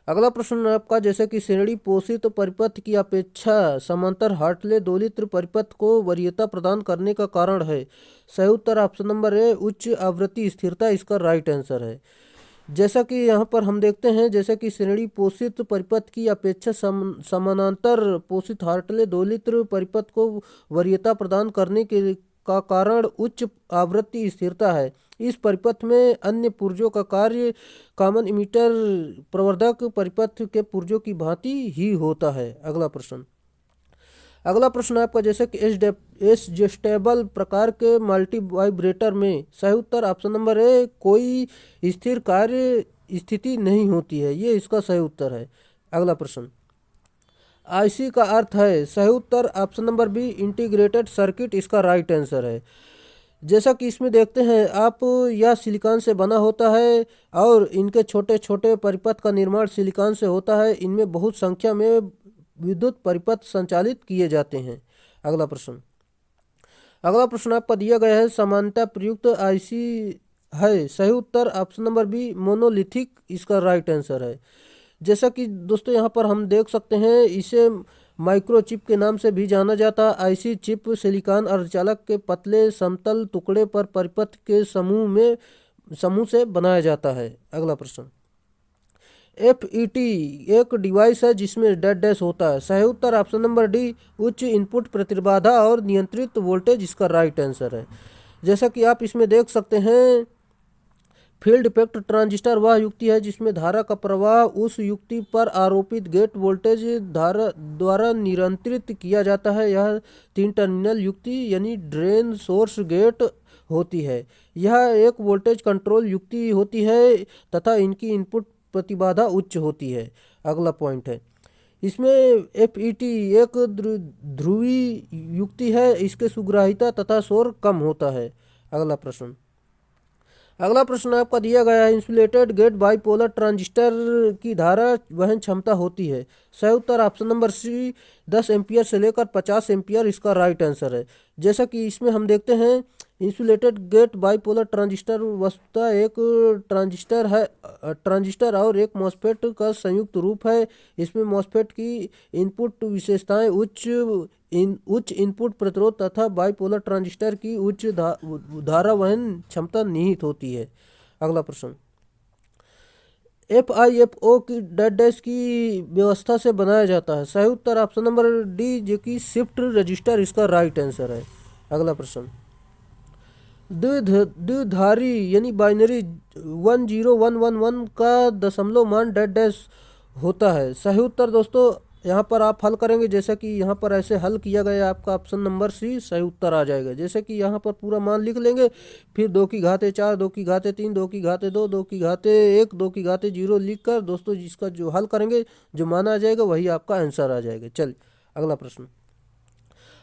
अगला प्रश्न आपका, जैसे कि श्रेणी पोषित परिपथ की अपेक्षा समांतर हार्टले 2 लित्र परिपथ को वरीयता प्रदान करने का कारण है। सही उत्तर ऑप्शन नंबर ए, उच्च आवृत्ति स्थिरता, इसका राइट आंसर है। जैसा कि यहाँ पर हम देखते हैं, जैसे कि श्रेणी पोषित परिपथ की अपेक्षा समानांतर पोषित हार्टले 2 लित्र परिपथ को वरीयता प्रदान करने का कारण उच्च आवृत्ति स्थिरता है। इस परिपथ में अन्य पुर्जों का कार्य कॉमन इमीटर प्रवर्धक परिपथ के पुर्जों की भांति ही होता है। अगला प्रश्न आपका, जैसे कि एडजस्टेबल प्रकार के मल्टी वाइब्रेटर में सही उत्तर ऑप्शन नंबर ए, कोई स्थिर कार्य स्थिति नहीं होती है, ये इसका सही उत्तर है। अगला प्रश्न, आईसी का अर्थ है। सही उत्तर option number B, integrated circuit, इसका राइट आंसर है। जैसा कि इसमें देखते हैं आप, यह सिलिकॉन से बना होता है और इनके छोटे छोटे परिपथ का निर्माण सिलिकॉन से होता है। इनमें बहुत संख्या में विद्युत परिपथ संचालित किए जाते हैं। अगला प्रश्न आपका दिया गया है, समानता प्रयुक्त आईसी है। सही उत्तर ऑप्शन नंबर बी, मोनोलिथिक, इसका राइट आंसर है। जैसा कि दोस्तों यहाँ पर हम देख सकते हैं, इसे माइक्रोचिप के नाम से भी जाना जाता है। आईसी चिप सिलिकॉन अर्धचालक के पतले समतल टुकड़े पर परिपथ के समूह से बनाया जाता है। अगला प्रश्न, एफईटी एक डिवाइस है जिसमें डेड डैश होता है। सही उत्तर ऑप्शन नंबर डी, उच्च इनपुट प्रतिबाधा और नियंत्रित वोल्टेज, इसका राइट आंसर है। जैसा कि आप इसमें देख सकते हैं, फील्ड इफेक्ट ट्रांजिस्टर वह युक्ति है जिसमें धारा का प्रवाह उस युक्ति पर आरोपित गेट वोल्टेज धारा द्वारा नियंत्रित किया जाता है। यह 3 टर्मिनल युक्ति यानी ड्रेन, सोर्स, गेट होती है। यह एक वोल्टेज कंट्रोल युक्ति होती है तथा इनकी इनपुट प्रतिबाधा उच्च होती है। अगला पॉइंट है, इसमें एफईटी एक ध्रुवी युक्ति है, इसके सुग्राहिता तथा शोर कम होता है। अगला प्रश्न आपका दिया गया है, इंसुलेटेड गेट बाइपोलर ट्रांजिस्टर की धारा वहन क्षमता होती है। सही उत्तर ऑप्शन नंबर सी, 10 एम्पियर से लेकर 50 एम्पियर, इसका राइट आंसर है। जैसा कि इसमें हम देखते हैं, इंसुलेटेड गेट बाइपोलर ट्रांजिस्टर वस्तुतः एक ट्रांजिस्टर और एक मॉसफेट का संयुक्त रूप है। इसमें मॉसफेट की इनपुट विशेषताएं उच्च इनपुट प्रतिरोध तथा बाइपोलर ट्रांजिस्टर की उच्च धारा वहन क्षमता निहित होती है। अगला प्रश्न, FIFO की डेड डैश की व्यवस्था से बनाया जाता है। सही उत्तर ऑप्शन नंबर डी, जो कि शिफ्ट रजिस्टर, इसका राइट आंसर है। अगला प्रश्न, द्विधारी यानी बाइनरी 10111 का दशमलव मान डेड डैश होता है। सही उत्तर दोस्तों यहाँ पर आप हल करेंगे, जैसे कि यहाँ पर ऐसे हल किया गया, आपका ऑप्शन नंबर सी सही उत्तर आ जाएगा। जैसे कि यहाँ पर पूरा मान लिख लेंगे, फिर 2 की घाते 4, 2 की घाते 3, 2 की घाते 2, 2 की घाते 1, 2 की घाते 0 लिख कर दोस्तों जिसका जो हल करेंगे, जो माना आ जाएगा वही आपका आंसर आ जाएगा। चलिए अगला प्रश्न।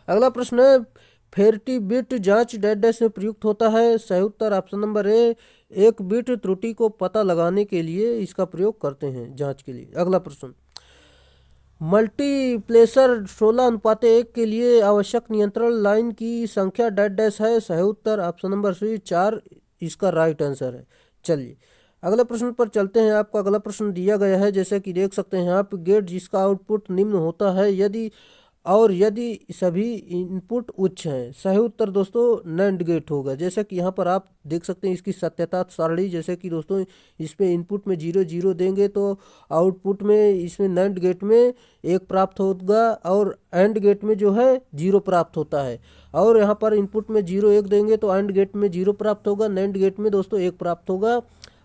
अगला प्रश्न है, फेरटी बिट जांच डैश डैश में प्रयुक्त होता है। सही उत्तर ऑप्शन नंबर ए, एक बिट त्रुटि को पता लगाने के लिए इसका प्रयोग करते हैं, जांच के लिए। अगला प्रश्न, मल्टीप्लेसर 16:1 के लिए आवश्यक नियंत्रण लाइन की संख्या डैश डैश है। सही उत्तर ऑप्शन नंबर सी 4 इसका राइट आंसर है। चलिए अगले प्रश्न पर चलते हैं। आपका अगला प्रश्न दिया गया है, जैसे कि देख सकते हैं आप, गेट जिसका आउटपुट निम्न होता है यदि सभी इनपुट उच्च हैं। सही उत्तर दोस्तों नैंड गेट होगा। जैसे कि यहाँ पर आप देख सकते हैं इसकी सत्यता सारणी, जैसे कि दोस्तों इसमें इनपुट में 0 0 देंगे तो आउटपुट में इसमें नैंड गेट में 1 प्राप्त होगा और एंड गेट में जो है 0 प्राप्त होता है। और यहाँ पर इनपुट में 0 1 देंगे तो एंड गेट में 0 प्राप्त होगा, नैंड गेट में दोस्तों 1 प्राप्त होगा।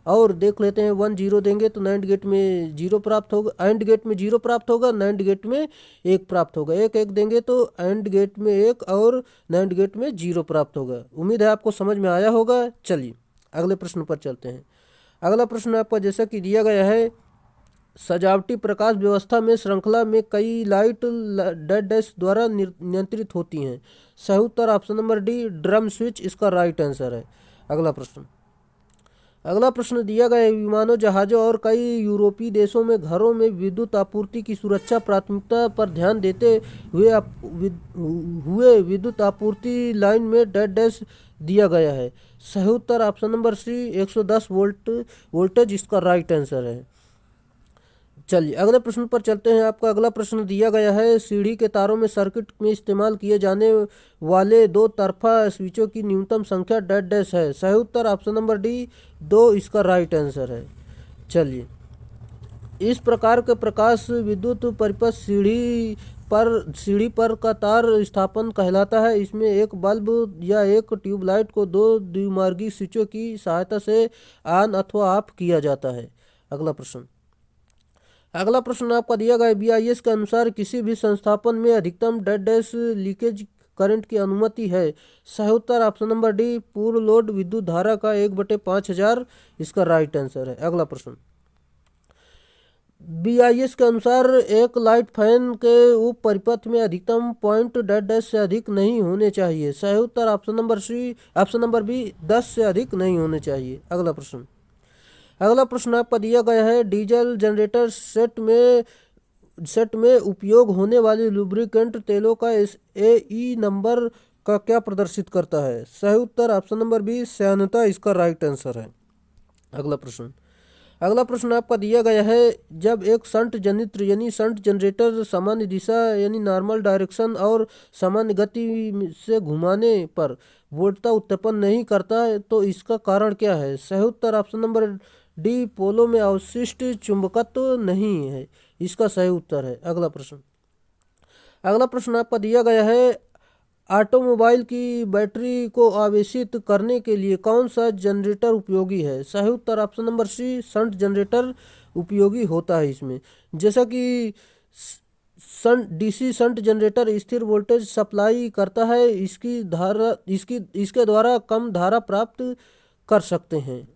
और देख लेते हैं 1 0 देंगे तो नैंड गेट में 0 प्राप्त होगा, एंड गेट में 0 प्राप्त होगा, नैंड गेट में 1 प्राप्त होगा। 1 1 देंगे तो एंड गेट में 1 और नैंड गेट में 0 प्राप्त होगा। उम्मीद है आपको समझ में आया होगा। चलिए अगले प्रश्न पर चलते हैं। अगला प्रश्न आपका जैसा कि दिया गया है, सजावटी प्रकाश व्यवस्था में श्रृंखला में कई लाइट डैश डैश द्वारा नियंत्रित होती हैं। सही उत्तर option number D, drum switch इसका राइट आंसर है। अगला प्रश्न दिया गया है, विमानों, जहाज़ों और कई यूरोपीय देशों में घरों में विद्युत आपूर्ति की सुरक्षा प्राथमिकता पर ध्यान देते हुए विद्युत आपूर्ति लाइन में डैश डैश दिया गया है। सही उत्तर ऑप्शन नंबर सी 110 वोल्टेज इसका राइट आंसर है। चलिए अगले प्रश्न पर चलते हैं। आपका अगला प्रश्न दिया गया है, सीढ़ी के तारों में सर्किट में इस्तेमाल किए जाने वाले 2 तरफा स्विचों की न्यूनतम संख्या डैश डैश है। सही उत्तर ऑप्शन नंबर डी 2 इसका राइट आंसर है। चलिए, इस प्रकार के प्रकाश विद्युत परिपथ सीढ़ी पर का तार स्थापन कहलाता है। इसमें एक बल्ब या एक ट्यूबलाइट को 2 द्विमार्गी स्विचों की सहायता से ऑन अथवा ऑफ किया जाता है। अगला प्रश्न आपका दिया गया, BIS के अनुसार किसी भी संस्थापन में अधिकतम डैश डैश लीकेज करंट की अनुमति है। सही उत्तर ऑप्शन नंबर डी, पूर्ण लोड विद्युत धारा का 1/5000 इसका राइट आंसर है। अगला प्रश्न, BIS के अनुसार एक लाइट फैन के उप परिपथ में अधिकतम पॉइंट डैश डैश से अधिक नहीं होने चाहिए। सही उत्तर ऑप्शन नंबर बी 10 से अधिक नहीं होने चाहिए। अगला प्रश्न आपका दिया गया है, डीजल जनरेटर सेट में उपयोग होने वाले लुब्रिकेंट तेलों का SAE नंबर का क्या प्रदर्शित करता है। सही उत्तर ऑप्शन नंबर बी श्यानता इसका राइट आंसर है। अगला प्रश्न आपका दिया गया है, जब एक शंट जनित्र यानी शंट जनरेटर सामान्य दिशा यानी नॉर्मल डायरेक्शन और सामान्य गति से घुमाने पर वोल्टता उत्पन्न नहीं करता तो इसका कारण क्या है। सही उत्तर ऑप्शन नंबर डी, पोलों में अवशिष्ट चुंबकत्व नहीं है इसका सही उत्तर है। अगला प्रश्न आपका दिया गया है, ऑटोमोबाइल की बैटरी को आवेशित करने के लिए कौन सा जनरेटर उपयोगी है। सही उत्तर option number C, shunt generator उपयोगी होता है इसमें। जैसा कि DC शंट जनरेटर स्थिर वोल्टेज सप्लाई करता है, इसके द्वारा कम धारा प्राप्त कर सकते हैं।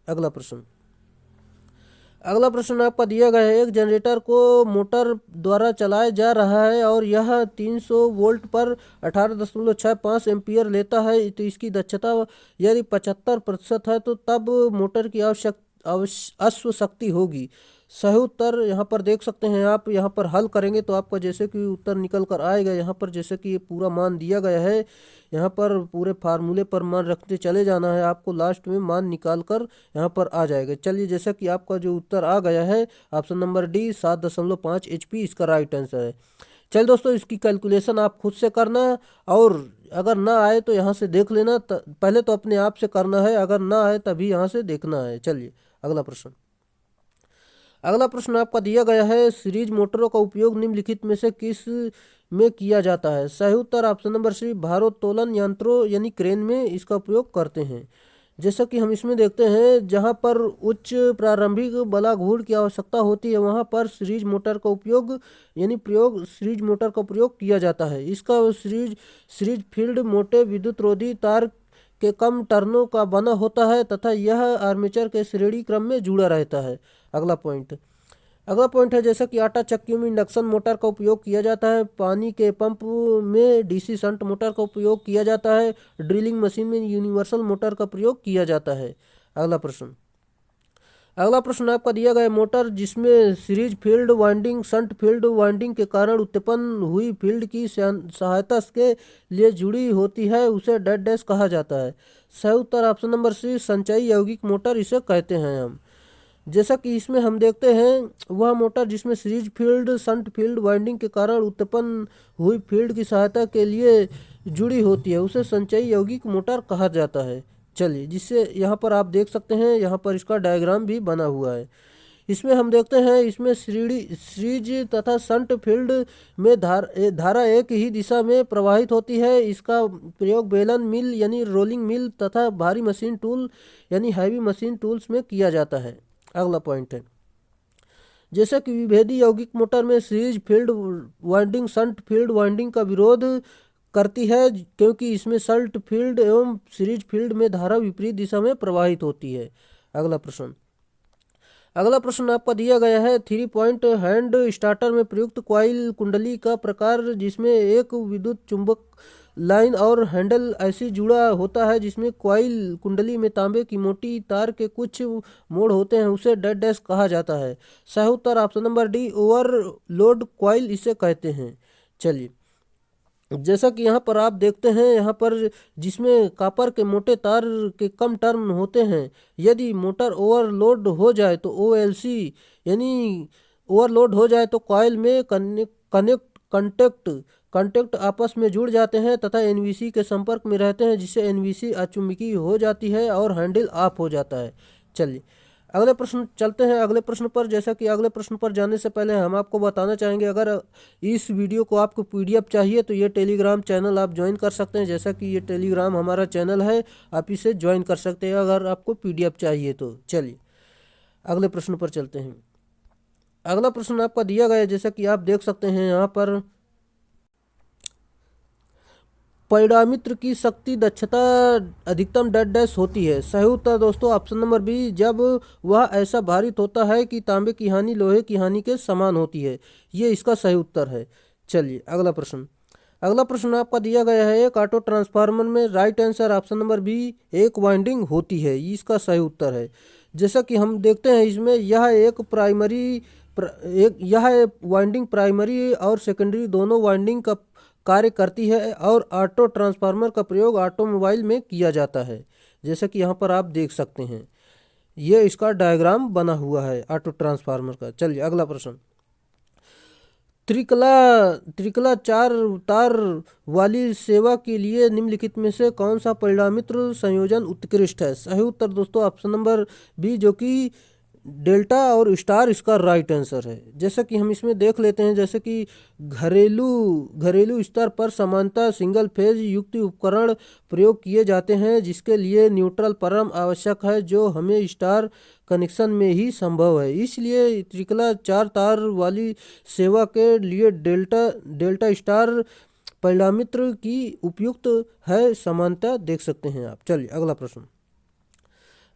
अगला प्रश्न आपका दिया गया है, एक जनरेटर को मोटर द्वारा चलाया जा रहा है और यह 300 वोल्ट पर 18.65 एम्पीयर लेता है, तो इसकी दक्षता यदि 75% है तो तब मोटर की अश्व शक्ति होगी। सही उत्तर यहाँ पर देख सकते हैं आप, यहाँ पर हल करेंगे तो आपका जैसे कि उत्तर निकल कर आएगा। यहाँ पर जैसे कि ये पूरा मान दिया गया है, यहाँ पर पूरे फार्मूले पर मान रखते चले जाना है, आपको लास्ट में मान निकाल कर यहाँ पर आ जाएगा। चलिए, जैसा कि आपका जो उत्तर आ गया है ऑप्शन नंबर डी 7.5 HP इसका राइट आंसर है। चलिए दोस्तों, इसकी कैलकुलेशन आप खुद से करना और अगर ना आए तो यहाँ से देख लेना। पहले तो अपने आप से करना है, अगर ना आए तभी यहाँ से देखना है। चलिए अगला प्रश्न आपका दिया गया है, सीरीज मोटरों का उपयोग निम्नलिखित में से किस में किया जाता है। सही उत्तर ऑप्शन नंबर सी, भारोत्तोलन यंत्रों यानी क्रेन में इसका उपयोग करते हैं। जैसा कि हम इसमें देखते हैं, जहां पर उच्च प्रारंभिक बलाघूर्ण की आवश्यकता होती है वहां पर सीरीज मोटर का उपयोग यानी प्रयोग सीरीज मोटर का प्रयोग किया जाता है। इसका सीरीज फील्ड मोटे विद्युत रोधी तार के कम टर्नों का बना होता है तथा यह आर्मेचर के श्रेणी क्रम में जुड़ा रहता है। अगला पॉइंट है, जैसा कि आटा चक्कियों में इंडक्शन मोटर का उपयोग किया जाता है, पानी के पंप में डीसी शंट मोटर का उपयोग किया जाता है, ड्रिलिंग मशीन में यूनिवर्सल मोटर का प्रयोग किया जाता है। अगला प्रश्न आपका दिया गया, मोटर जिसमें series field winding shunt field winding के कारण उत्पन्न हुई फील्ड की सहायता के लिए जुड़ी होती है उसे डेड डैश कहा जाता है। सही उत्तर ऑप्शन नंबर सी, संचयी यौगिक मोटर इसे कहते हैं हम। जैसा कि इसमें हम देखते हैं, वह मोटर जिसमें series field shunt field winding के कारण उत्पन्न हुई फील्ड की सहायता के लिए जुड़ी होती है उसे संचयी यौगिक मोटर कहा जाता है। चलिए, जिससे यहाँ पर आप देख सकते हैं, यहाँ पर इसका डायग्राम भी बना हुआ है। इसमें हम देखते हैं, इसमें सीरीज तथा शंट फील्ड में धारा एक ही दिशा में प्रवाहित होती है। इसका प्रयोग बेलन मिल यानी रोलिंग मिल तथा भारी मशीन टूल यानी हैवी मशीन टूल्स में किया जाता है। अगला पॉइंट है, जैसा कि विभेदी यौगिक मोटर में series field winding shunt field winding का विरोध करती है क्योंकि इसमें शंट फील्ड एवं सीरीज फील्ड में धारा विपरीत दिशा में प्रवाहित होती है। अगला प्रश्न आपका दिया गया है, 3 पॉइंट हैंड स्टार्टर में प्रयुक्त कॉइल कुंडली का प्रकार जिसमें एक विद्युत चुंबक लाइन और हैंडल ऐसी जुड़ा होता है जिसमें कॉइल कुंडली में तांबे की मोटी तार के कुछ मोड़ होते हैं उसे डेड डैश कहा जाता है। सही उत्तर option number D, overload coil इसे कहते हैं। चलिए, जैसा कि यहाँ पर आप देखते हैं, यहाँ पर जिसमें कॉपर के मोटे तार के कम टर्न होते हैं, यदि मोटर ओवरलोड हो जाए तो ओएलसी यानी ओवरलोड हो जाए तो कॉइल में कंटेक्ट आपस में जुड़ जाते हैं तथा एनवीसी के संपर्क में रहते हैं जिससे एनवीसी अचुम्बकीय हो जाती है और हैंडल ऑफ हो जाता है। चलिए, अगले प्रश्न चलते हैं अगले प्रश्न पर। जैसा कि अगले प्रश्न पर जाने से पहले हम आपको बताना चाहेंगे, अगर इस वीडियो को आपको पीडीएफ चाहिए तो ये टेलीग्राम चैनल आप ज्वाइन कर सकते हैं। जैसा कि ये टेलीग्राम हमारा चैनल है, आप इसे ज्वाइन कर सकते हैं अगर आपको पीडीएफ चाहिए तो। चलिए, अगले प्रश्न पर चलते हैं। अगला प्रश्न आपका दिया गया है, जैसा कि आप देख सकते हैं यहाँ पर, पैरामीटर की शक्ति दक्षता अधिकतम डेड डैश होती है। सही उत्तर दोस्तों ऑप्शन नंबर बी, जब वह ऐसा भारित होता है कि तांबे की हानि लोहे की हानि के समान होती है। ये इसका सही उत्तर है। चलिए, अगला प्रश्न आपका दिया गया है, एक ऑटो ट्रांसफार्मर में right answer option number B, एक वाइंडिंग होती है। इसका सही उत्तर है। जैसा कि हम देखते हैं, इसमें यह वाइंडिंग प्राइमरी और सेकेंडरी दोनों वाइंडिंग का कार्य करती है और ऑटो ट्रांसफार्मर का प्रयोग ऑटोमोबाइल में किया जाता है। जैसा कि यहाँ पर आप देख सकते हैं, ये इसका डायग्राम बना हुआ है ऑटो ट्रांसफार्मर का। चलिए, अगला प्रश्न, त्रिकला 4 तार वाली सेवा के लिए निम्नलिखित में से कौन सा पैरामीटर संयोजन उत्कृष्ट है। सही उत्तर दोस्तों ऑप्शन नंबर बी, जो कि डेल्टा और स्टार इसका राइट आंसर है। जैसा कि हम इसमें देख लेते हैं, जैसे कि घरेलू स्तर पर समानता सिंगल फेज युक्त उपकरण प्रयोग किए जाते हैं जिसके लिए न्यूट्रल परम आवश्यक है जो हमें स्टार कनेक्शन में ही संभव है। इसलिए त्रिकला 4 तार वाली सेवा के लिए डेल्टा स्टार पैरामीटर की उपयुक्त है समानता, देख सकते हैं आप। चलिए,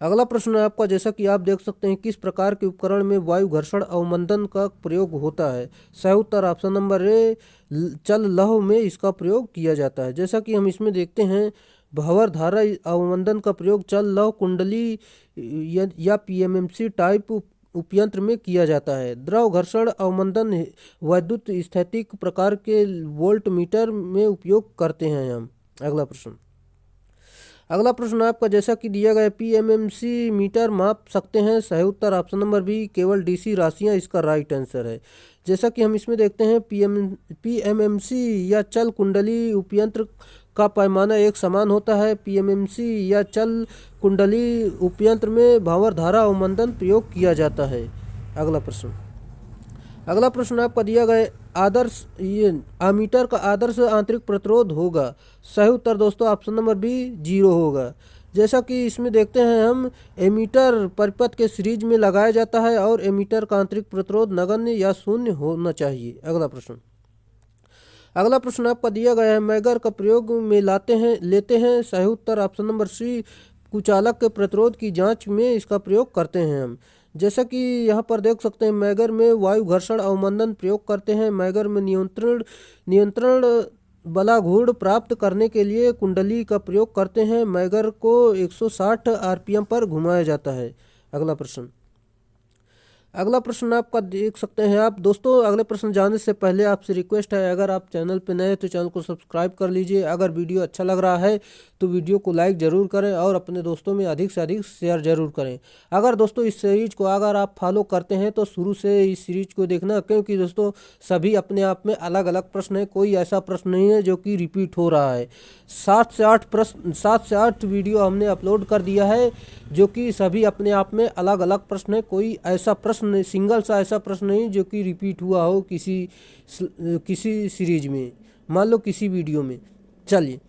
अगला प्रश्न है आपका, जैसा कि आप देख सकते हैं, किस प्रकार के उपकरण में वायु घर्षण अवमंदन का प्रयोग होता है। सही उत्तर ऑप्शन नंबर ए, चल लौह में इसका प्रयोग किया जाता है। जैसा कि हम इसमें देखते हैं, भंवर धारा अवमंदन का प्रयोग चल लौह कुंडली या पीएमएमसी टाइप उपयंत्र में किया जाता है। द्रव घर्षण अवमंदन वैद्युत स्थैतिक प्रकार के वोल्ट मीटर में उपयोग करते हैं हम। अगला प्रश्न आपका, जैसा कि दिया गया, पीएमएमसी मीटर माप सकते हैं। सही उत्तर ऑप्शन नंबर बी, केवल डीसी राशियां इसका राइट आंसर है। जैसा कि हम इसमें देखते हैं, पीएमएमसी या चल कुंडली उपयंत्र का पैमाना एक समान होता है। पीएमएमसी या चल कुंडली उपयंत्र में भंवर धारा अवमंदन प्रयोग किया जाता है। अगला प्रश्न आपका दिया गया, आमीटर का आदर्श आंतरिक प्रतिरोध होगा। सही उत्तर दोस्तों ऑप्शन नंबर बी, 0 होगा। जैसा कि इसमें देखते हैं हम, एमीटर परिपथ के सीरीज में लगाया जाता है और एमीटर का आंतरिक प्रतिरोध नगण्य या शून्य होना चाहिए। अगला प्रश्न आपका दिया गया है, मैगर का प्रयोग में लेते हैं। सही उत्तर ऑप्शन नंबर सी, कुचालक के प्रतिरोध की जांच में इसका प्रयोग करते हैं हम। जैसा कि यहाँ पर देख सकते हैं, मैगर में वायु घर्षण अवमंदन प्रयोग करते हैं। मैगर में नियंत्रण बलाघूर्ण प्राप्त करने के लिए कुंडली का प्रयोग करते हैं। मैगर को 160 आरपीएम पर घुमाया जाता है। अगला प्रश्न आपका देख सकते हैं आप। दोस्तों, अगले प्रश्न जाने से पहले आपसे रिक्वेस्ट है, अगर आप चैनल पर नए तो चैनल को सब्सक्राइब कर लीजिए। अगर वीडियो अच्छा लग रहा है तो वीडियो को लाइक ज़रूर करें और अपने दोस्तों में अधिक से अधिक शेयर ज़रूर करें। अगर दोस्तों इस सीरीज को अगर आप फॉलो करते हैं तो शुरू से इस सीरीज को देखना, क्योंकि दोस्तों सभी अपने आप में अलग अलग प्रश्न है। कोई ऐसा प्रश्न नहीं है जो कि रिपीट हो रहा है। 7 से 8 वीडियो हमने अपलोड कर दिया है जो कि सभी अपने आप में अलग अलग प्रश्न है। कोई ऐसा प्रश्न, सिंगल सा ऐसा प्रश्न नहीं जो कि रिपीट हुआ हो किसी सीरीज में, मान लो किसी वीडियो में। चलिए,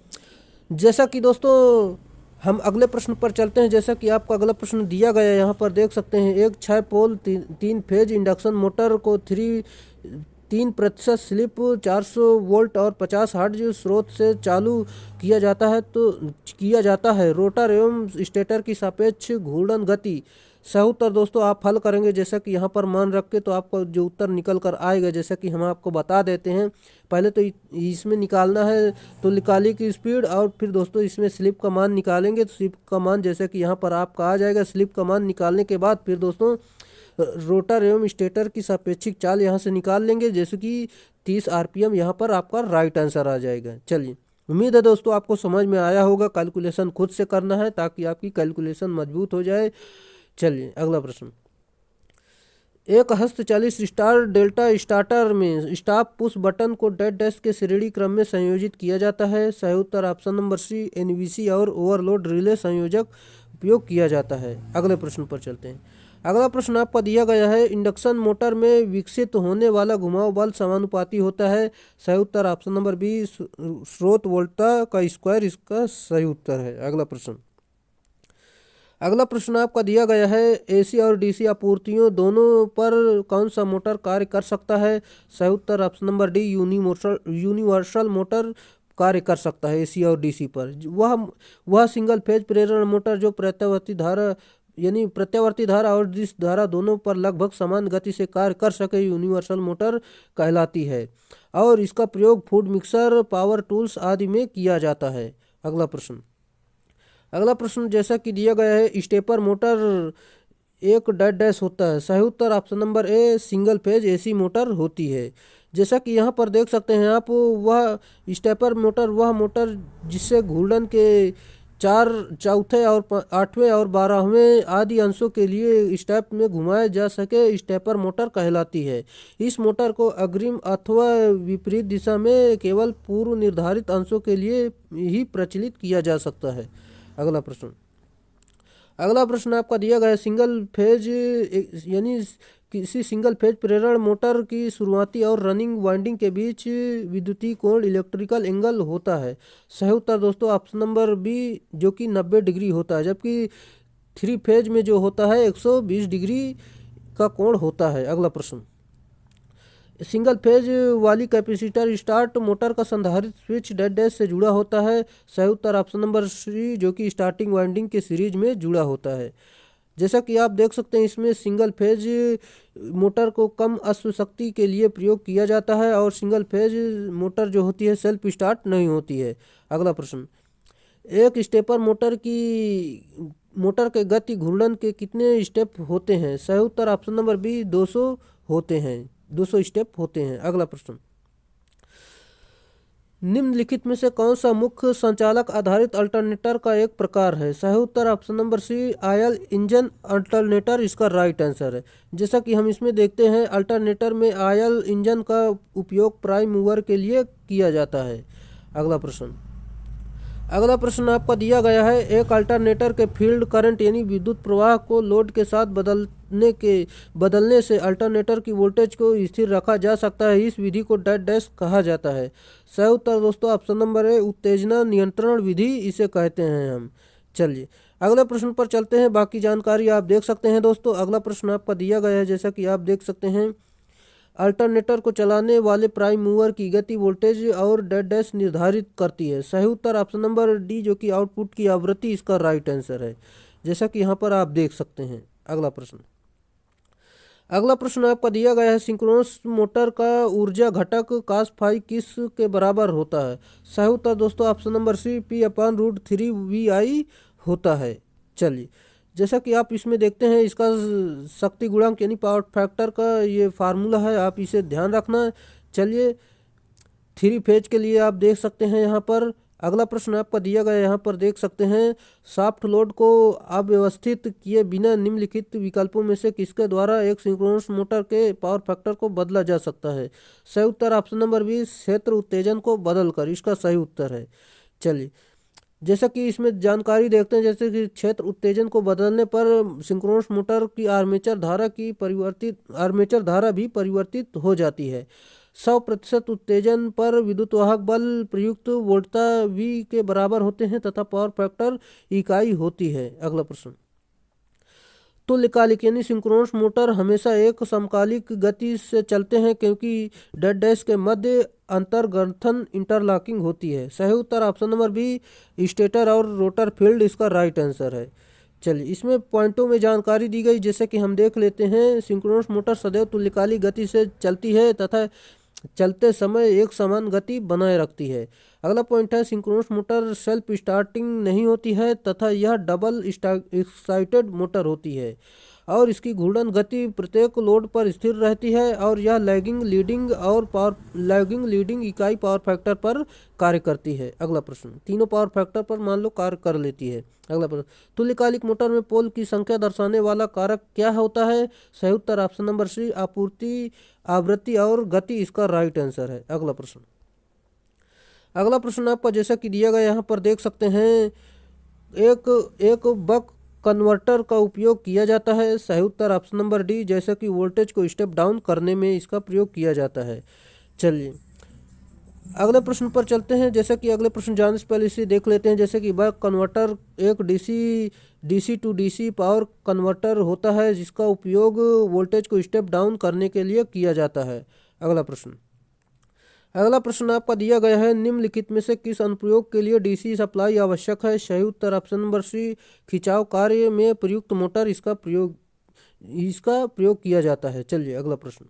जैसा कि दोस्तों हम अगले प्रश्न पर चलते हैं। जैसा कि आपका अगला प्रश्न दिया गया है, यहाँ पर देख सकते हैं, एक 6 पोल 3 फेज इंडक्शन मोटर को 3% स्लिप 400 वोल्ट और 50 हर्ट्ज स्रोत से चालू किया जाता है। रोटर एवं स्टेटर की सापेक्ष घूर्णन गति। सही उत्तर दोस्तों आप हल करेंगे जैसा कि यहाँ पर मान रख के, तो आपको जो उत्तर निकल कर आएगा जैसा कि हम आपको बता देते हैं। पहले तो इसमें निकालना है, तो निकाली की स्पीड, और फिर दोस्तों इसमें स्लिप का मान निकालेंगे। तो स्लिप का मान जैसा कि यहाँ पर आपका आ जाएगा। स्लिप का मान निकालने के बाद फिर दोस्तों रोटर एवं स्टेटर की सापेक्षिक चाल यहाँ से निकाल लेंगे, जैसे कि 30 आरपीएम यहाँ पर आपका राइट आंसर आ जाएगा। चलिए, उम्मीद है दोस्तों आपको समझ में आया होगा। कैलकुलेशन खुद से करना है ताकि आपकी कैलकुलेशन मजबूत हो जाए। चलिए, अगला प्रश्न, एक हस्तचालित स्टार डेल्टा स्टार्टर में स्टॉप पुश बटन को डेड डैश के श्रेणी क्रम में संयोजित किया जाता है। सही उत्तर ऑप्शन नंबर सी, एनवीसी और ओवरलोड रिले संयोजक उपयोग किया जाता है। अगले प्रश्न पर चलते हैं। अगला प्रश्न आपका दिया गया है, इंडक्शन मोटर में विकसित होने वाला घुमाव बल समानुपाती होता है। सही उत्तर ऑप्शन नंबर बी, स्रोत वोल्टा का स्क्वायर इसका सही उत्तर है। अगला प्रश्न आपका दिया गया है, एसी और डीसी आपूर्तियों दोनों पर कौन सा मोटर कार्य कर सकता है। सही उत्तर option number D, universal motor कार्य कर सकता है एसी और डीसी पर। वह सिंगल फेज प्रेरण मोटर जो प्रत्यावर्ती धारा और डिस्क धारा दोनों पर लगभग समान गति से कार्य कर सके, यूनिवर्सल मोटर कहलाती है। और इसका प्रयोग फूड मिक्सर, पावर टूल्स आदि में किया जाता है। अगला प्रश्न जैसा कि दिया गया है, स्टेपर मोटर एक डेड डैश होता है। सही उत्तर option number A, single phase AC motor होती है। जैसा कि यहाँ पर देख सकते हैं आप, वह स्टेपर मोटर वह मोटर जिससे घूर्णन के 4, चौथे और 8वें और 12वें आदि अंशों के लिए स्टेप में घुमाया जा सके, स्टेपर मोटर कहलाती है। इस मोटर को अग्रिम अथवा विपरीत दिशा में केवल पूर्व निर्धारित अंशों के लिए ही प्रचलित किया जा सकता है। अगला प्रश्न आपका दिया गया है, सिंगल फेज यानी किसी सिंगल फेज प्रेरण मोटर की शुरुआती और रनिंग वाइंडिंग के बीच विद्युतीय कोण इलेक्ट्रिकल एंगल होता है। सही उत्तर दोस्तों ऑप्शन नंबर बी, जो कि 90 डिग्री होता है, जबकि 3 फेज में जो होता है 120 डिग्री का कोण होता है। अगला प्रश्न, सिंगल फेज वाली कैपेसिटर स्टार्ट मोटर का संधारित्र स्विच डेड डैश से जुड़ा होता है। सही उत्तर ऑप्शन नंबर सी, जो कि स्टार्टिंग वाइंडिंग के सीरीज में जुड़ा होता है। जैसा कि आप देख सकते हैं, इसमें सिंगल फेज मोटर को कम अश्व शक्ति के लिए प्रयोग किया जाता है और सिंगल फेज मोटर जो होती है सेल्फ स्टार्ट नहीं होती है। अगला प्रश्न, एक स्टेपर मोटर के गति घूर्णन के कितने स्टेप होते हैं। सही उत्तर ऑप्शन नंबर बी, 200 स्टेप होते हैं। अगला प्रश्न, निम्नलिखित में से कौन सा मुख्य संचालक आधारित अल्टरनेटर का एक प्रकार है। सही उत्तर option number C, oil engine alternator इसका राइट आंसर है। जैसा कि हम इसमें देखते हैं, अल्टरनेटर में आयल इंजन का उपयोग प्राइम मूवर के लिए किया जाता है। अगला प्रश्न आपका दिया गया है, एक अल्टरनेटर के फील्ड करंट यानी विद्युत प्रवाह को लोड के साथ बदलने से अल्टरनेटर की वोल्टेज को स्थिर रखा जा सकता है। इस विधि को डेड डैश कहा जाता है। सही उत्तर दोस्तों ऑप्शन नंबर ए, उत्तेजना नियंत्रण विधि इसे कहते हैं हम। चलिए अगले प्रश्न पर चलते हैं। बाकी जानकारी आप देख सकते हैं दोस्तों। अगला प्रश्न आपका दिया गया है, जैसा कि आप देख सकते हैं, अल्टरनेटर को चलाने वाले प्राइम मूवर की गति वोल्टेज और डेड डैश निर्धारित करती है। सही उत्तर ऑप्शन नंबर डी, जो कि आउटपुट की आवृत्ति, इसका राइट आंसर है, जैसा कि यहाँ पर आप देख सकते हैं। अगला प्रश्न आपका दिया गया है, सिंक्रोनस मोटर का ऊर्जा घटक cos फाई किस के बराबर होता है। सही उत्तर दोस्तों ऑप्शन नंबर सी, P/√3VI होता है। चलिए जैसा कि आप इसमें देखते हैं, इसका शक्ति गुणांक यानी पावर फैक्टर का ये फार्मूला है, आप इसे ध्यान रखना। चलिए 3 फेज के लिए आप देख सकते हैं यहाँ पर। अगला प्रश्न आपका दिया गया, यहाँ पर देख सकते हैं, सॉफ्ट लोड को अव्यवस्थित किए बिना निम्नलिखित विकल्पों में से किसके द्वारा एक सिंक्रोनस मोटर के पावर फैक्टर को बदला जा सकता है। सही उत्तर ऑप्शन नंबर बी, क्षेत्र उत्तेजन को बदलकर, इसका सही उत्तर है। चलिए जैसा कि इसमें जानकारी देखते हैं, जैसे कि क्षेत्र उत्तेजन को बदलने पर सिंक्रोनस मोटर की आर्मेचर धारा भी परिवर्तित हो जाती है। 100% उत्तेजन पर विद्युतवाहक बल प्रयुक्त वोल्टता V के बराबर होते हैं तथा पावर फैक्टर इकाई होती है। अगला प्रश्न, तुल्यकालिक यानी सिंक्रोनस मोटर हमेशा एक समकालिक गति से चलते हैं क्योंकि डेड डैश के मध्य अंतर्ग्रथन इंटरलॉकिंग होती है। सही उत्तर ऑप्शन नंबर बी, स्टेटर और रोटर फील्ड, इसका राइट आंसर है। चलिए इसमें पॉइंटों में जानकारी दी गई, जैसे कि हम देख लेते हैं। सिंक्रोनस मोटर सदैव तुल्यकालिक गति से चलती है तथा चलते समय एक समान गति बनाए रखती है। अगला पॉइंट है, सिंक्रोनस मोटर सेल्फ स्टार्टिंग नहीं होती है तथा यह डबल एक्साइटेड मोटर होती है और इसकी घूर्णन गति प्रत्येक लोड पर स्थिर रहती है और यह लैगिंग लीडिंग इकाई पावर फैक्टर पर कार्य करती है। अगला प्रश्न, तीनों पावर फैक्टर पर मान लो कार्य कर लेती है। अगला प्रश्न, तुल्यकालिक मोटर में पोल की संख्या दर्शाने वाला कारक क्या होता है। सही उत्तर ऑप्शन नंबर सी, आपूर्ति, आवृत्ति और गति, इसका राइट आंसर है। अगला प्रश्न आपका जैसा कि दिया गया, यहाँ पर देख सकते हैं, एक बक कन्वर्टर का उपयोग किया जाता है। सही उत्तर ऑप्शन नंबर डी, जैसा कि वोल्टेज को स्टेप डाउन करने में इसका प्रयोग किया जाता है। चलिए अगले प्रश्न पर चलते हैं। जैसा कि अगले प्रश्न जानने से पहले इसे देख लेते हैं। जैसे कि बक कन्वर्टर एक DC to DC power converter होता है जिसका उपयोग वोल्टेज को स्टेप डाउन करने के लिए किया जाता है। अगला प्रश्न आपका दिया गया है, निम्नलिखित में से किस अनुप्रयोग के लिए डीसी सप्लाई आवश्यक है। सही उत्तर ऑप्शन नंबर सी, खिंचाव कार्य में प्रयुक्त मोटर, इसका प्रयोग किया जाता है। चलिए अगला प्रश्न,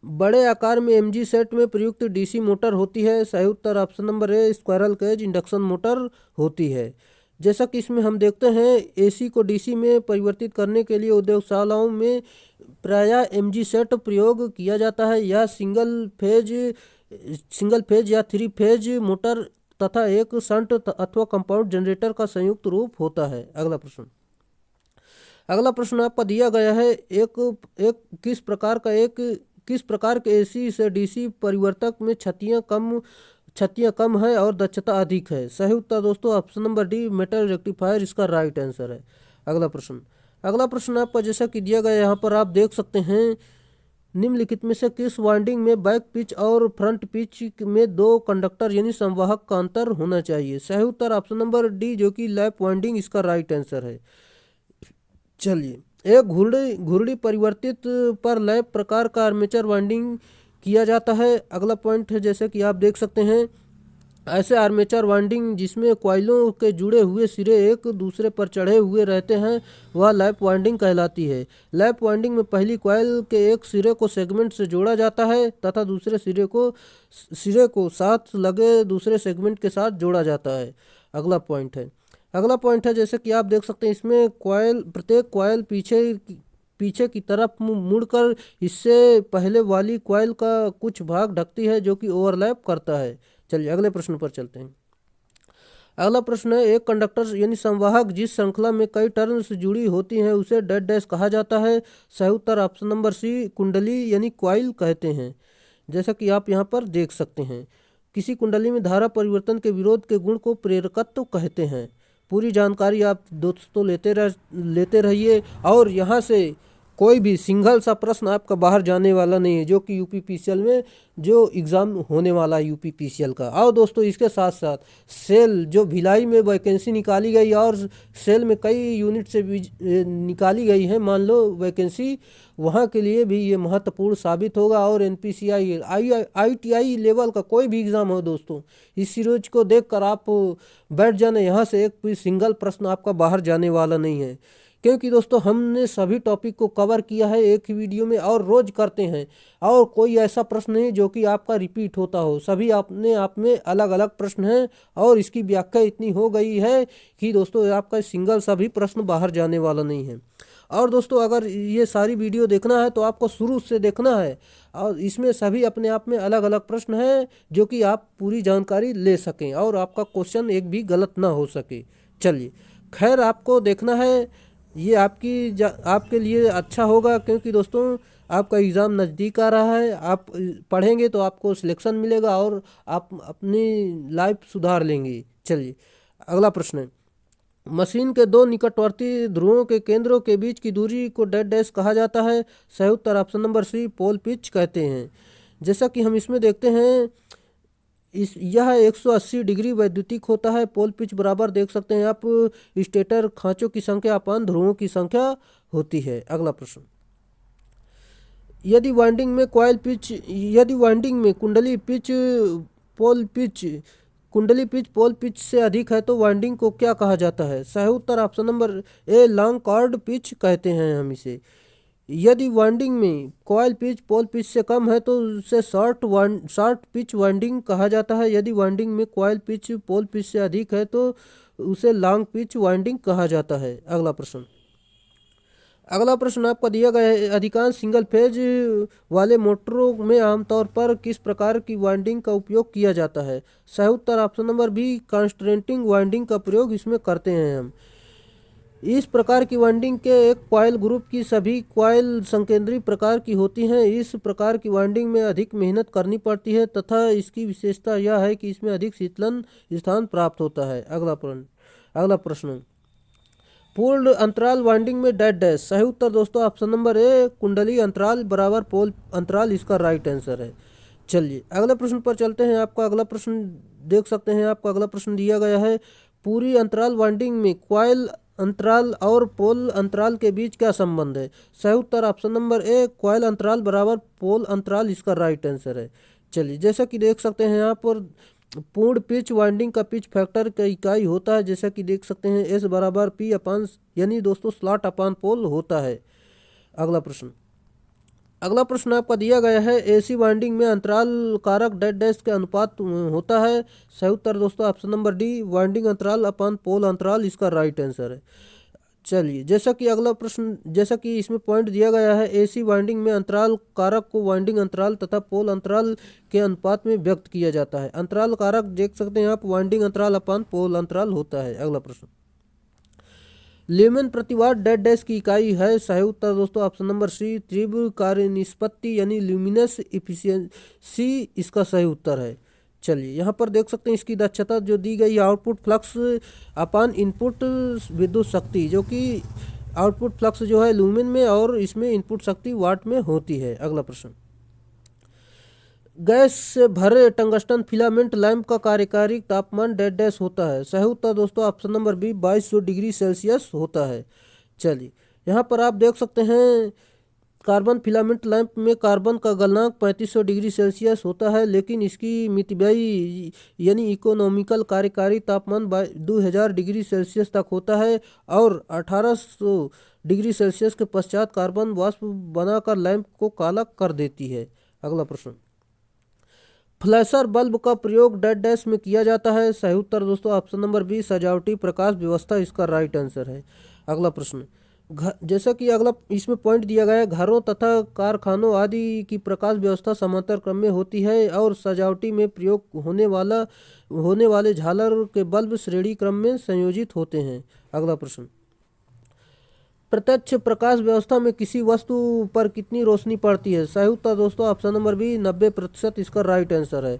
बड़े आकार में एमजी सेट में प्रयुक्त डीसी मोटर होती है। सही उत्तर option number A, squirrel cage induction motor होती है। जैसा कि इसमें हम देखते हैं, एसी को डीसी में परिवर्तित करने के लिए उद्योगशालाओं में प्रायः एमजी सेट प्रयोग किया जाता है। यह सिंगल फेज या 3 फेज मोटर तथा एक शंट अथवा कंपाउंड जनरेटर का संयुक्त रूप होता है। अगला प्रश्न आपका दिया गया है, किस प्रकार के एसी से डीसी परिवर्तक में क्षतियाँ कम है और दक्षता अधिक है। सही उत्तर दोस्तों option number D, metal rectifier, इसका राइट आंसर है। अगला प्रश्न आपका जैसा कि दिया गया, यहाँ पर आप देख सकते हैं, निम्नलिखित में से किस वाइंडिंग में बैक पिच और फ्रंट पिच में 2 कंडक्टर यानी संवाहक का अंतर होना चाहिए। सही उत्तर ऑप्शन नंबर डी, जो कि लैप वाइंडिंग, इसका राइट आंसर है। चलिए, एक घुर्डी परिवर्तित पर लैप प्रकार का आर्मेचर वाइंडिंग किया जाता है। अगला पॉइंट है, जैसे कि आप देख सकते हैं, ऐसे आर्मेचर वाइंडिंग जिसमें कॉइलों के जुड़े हुए सिरे एक दूसरे पर चढ़े हुए रहते हैं, वह लैप वाइंडिंग कहलाती है। लैप वाइंडिंग में पहली कॉइल के एक सिरे को सेगमेंट से जोड़ा जाता है तथा दूसरे सिरे को साथ लगे दूसरे सेगमेंट के साथ जोड़ा जाता है। अगला पॉइंट है, जैसे कि आप देख सकते हैं, इसमें प्रत्येक कॉइल पीछे की तरफ मुड़कर इससे पहले वाली कॉइल का कुछ भाग ढकती है जो कि ओवरलैप करता है। चलिए अगले प्रश्न पर चलते हैं। अगला प्रश्न है, एक कंडक्टर यानी संवाहक जिस श्रृंखला में कई टर्न्स जुड़ी होती हैं उसे डेड डैश कहा जाता है। सही उत्तर ऑप्शन नंबर सी, कुंडली यानी कॉइल कहते हैं। जैसा कि आप यहाँ पर देख सकते हैं, किसी कुंडली में धारा परिवर्तन के विरोध के गुण को प्रेरकत्व कहते हैं। पूरी जानकारी आप दोस्तों लेते रहिए और यहाँ से कोई भी सिंगल सा प्रश्न आपका बाहर जाने वाला नहीं है, जो कि यूपीपीसीएल में जो एग्ज़ाम होने वाला है यूपीपीसीएल का। और दोस्तों इसके साथ साथ सेल जो भिलाई में वैकेंसी निकाली गई और सेल में कई यूनिट से भी निकाली गई है, मान लो वैकेंसी, वहाँ के लिए भी ये महत्वपूर्ण साबित होगा। और एनपीसीआई आईटीआई लेवल का कोई भी एग्ज़ाम हो दोस्तों, इस सीरीज को देखकर आप बैठ जाना, यहाँ से एक भी सिंगल प्रश्न आपका बाहर जाने वाला नहीं है। क्योंकि दोस्तों हमने सभी टॉपिक को कवर किया है एक ही वीडियो में और रोज़ करते हैं, और कोई ऐसा प्रश्न नहीं जो कि आपका रिपीट होता हो। सभी अपने आप में अलग अलग प्रश्न हैं और इसकी व्याख्या इतनी हो गई है कि दोस्तों आपका सिंगल सा भी प्रश्न बाहर जाने वाला नहीं है। और दोस्तों अगर ये सारी वीडियो देखना है तो आपको शुरू से देखना है, और इसमें सभी अपने आप में अलग अलग प्रश्न हैं जो कि आप पूरी जानकारी ले सकें और आपका क्वेश्चन एक भी गलत ना हो सके। चलिए खैर, आपको देखना है, ये आपके लिए अच्छा होगा, क्योंकि दोस्तों आपका एग्ज़ाम नज़दीक आ रहा है। आप पढ़ेंगे तो आपको सिलेक्शन मिलेगा और आप अपनी लाइफ सुधार लेंगे। चलिए अगला प्रश्न है, मशीन के दो निकटवर्ती ध्रुवों के केंद्रों के बीच की दूरी को डेड डैश कहा जाता है। सही उत्तर option number C, pole pitch कहते हैं। जैसा कि हम इसमें देखते हैं, यह 180 डिग्री वैद्युतिक होता है। पोल पिच बराबर देख सकते हैं आप स्टेटर खांचों की संख्या अपान ध्रुवों की संख्या होती है। अगला प्रश्न, यदि वाइंडिंग में कुंडली पिच पोल पिच से अधिक है तो वाइंडिंग को क्या कहा जाता है। सही उत्तर option number A, long chord pitch कहते हैं हम इसे। यदि वाइंडिंग में कॉयल पिच पोल पिच से कम है तो उसे शॉर्ट पिच वाइंडिंग कहा जाता है। यदि वाइंडिंग में कॉयल पिच पोल पिच से अधिक है तो उसे लॉन्ग पिच वाइंडिंग कहा जाता है। अगला प्रश्न आपका दिया गया है, अधिकांश सिंगल फेज वाले मोटरों में आमतौर पर किस प्रकार की वाइंडिंग का उपयोग किया जाता है। सही उत्तर ऑप्शन नंबर बी, कॉन्स्टेंटिंग वाइंडिंग का प्रयोग इसमें करते हैं हम। इस प्रकार की वाइंडिंग के एक कॉयल ग्रुप की सभी कॉयल संकेंद्री प्रकार की होती हैं। इस प्रकार की वाइंडिंग में अधिक मेहनत करनी पड़ती है तथा इसकी विशेषता यह है कि इसमें अधिक शीतलन स्थान प्राप्त होता है। अगला प्रश्न, पूर्ण अंतराल वाइंडिंग में डेड डैश। सही उत्तर दोस्तों ऑप्शन नंबर ए, कुंडली अंतराल बराबर पोल अंतराल इसका राइट आंसर है। चलिए अगले प्रश्न पर चलते हैं। आपका अगला प्रश्न देख सकते हैं, आपका अगला प्रश्न दिया गया है, पूरी अंतराल वाइंडिंग में कॉयल अंतराल और पोल अंतराल के बीच क्या संबंध है। सही उत्तर ऑप्शन नंबर ए, कॉयल अंतराल बराबर पोल अंतराल इसका राइट आंसर है। चलिए जैसा कि देख सकते हैं यहाँ पर पूर्ण पिच वाइंडिंग का पिच फैक्टर का इकाई होता है, जैसा कि देख सकते हैं एस बराबर पी अपान, यानी दोस्तों स्लॉट अपान पोल होता है। अगला प्रश्न आपका दिया गया है, एसी वाइंडिंग में अंतराल कारक डेड डैश के अनुपात होता है। सही उत्तर दोस्तों ऑप्शन नंबर डी, वाइंडिंग अंतराल अपान पोल अंतराल इसका राइट आंसर है। चलिए जैसा कि इसमें पॉइंट दिया गया है, एसी वाइंडिंग में अंतराल कारक को वाइंडिंग अंतराल तथा पोल अंतराल के अनुपात में व्यक्त किया जाता है। अंतराल कारक देख सकते हैं आप, वाइंडिंग अंतराल अपान पोल अंतराल होता है। अगला प्रश्न, ल्यूमेन प्रतिवाद डेड डैश की इकाई है। सही उत्तर दोस्तों ऑप्शन नंबर सी, तीव्र कार्य निष्पत्ति यानी ल्यूमिनस इफिशियंसी इसका सही उत्तर है। चलिए यहाँ पर देख सकते हैं इसकी दक्षता जो दी गई, आउटपुट फ्लक्स अपान इनपुट विद्युत शक्ति, जो कि आउटपुट फ्लक्स जो है लूमेन में और इसमें इनपुट शक्ति वाट में होती है। अगला प्रश्न, गैस से भरे टंगस्टन फिलामेंट लैंप का कार्यकारी तापमान डेड डैश होता है। सही उत्तर दोस्तों option number B, 2200 degree Celsius होता है। चलिए यहाँ पर आप देख सकते हैं, कार्बन फिलामेंट लैंप में कार्बन का गलनांक 3500 डिग्री सेल्सियस होता है, लेकिन इसकी मितव्ययी यानी इकोनॉमिकल कार्यकारी तापमान 2000 डिग्री सेल्सियस तक होता है और 1800 डिग्री सेल्सियस के पश्चात कार्बन वाष्प बनाकर लैंप को काला कर देती है। अगला प्रश्न, फ्लैशर बल्ब का प्रयोग डेड डैश में किया जाता है। सही उत्तर दोस्तों ऑप्शन नंबर बी, सजावटी प्रकाश व्यवस्था इसका राइट आंसर है। अगला प्रश्न, जैसा कि अगला इसमें पॉइंट दिया गया है, घरों तथा कारखानों आदि की प्रकाश व्यवस्था समांतर क्रम में होती है और सजावटी में प्रयोग होने वाले झालर के बल्ब श्रेणी क्रम में संयोजित होते हैं। अगला प्रश्न, प्रत्यक्ष प्रकाश व्यवस्था में किसी वस्तु पर कितनी रोशनी पड़ती है। सही उत्तर दोस्तों ऑप्शन नंबर बी, 90% इसका राइट आंसर है।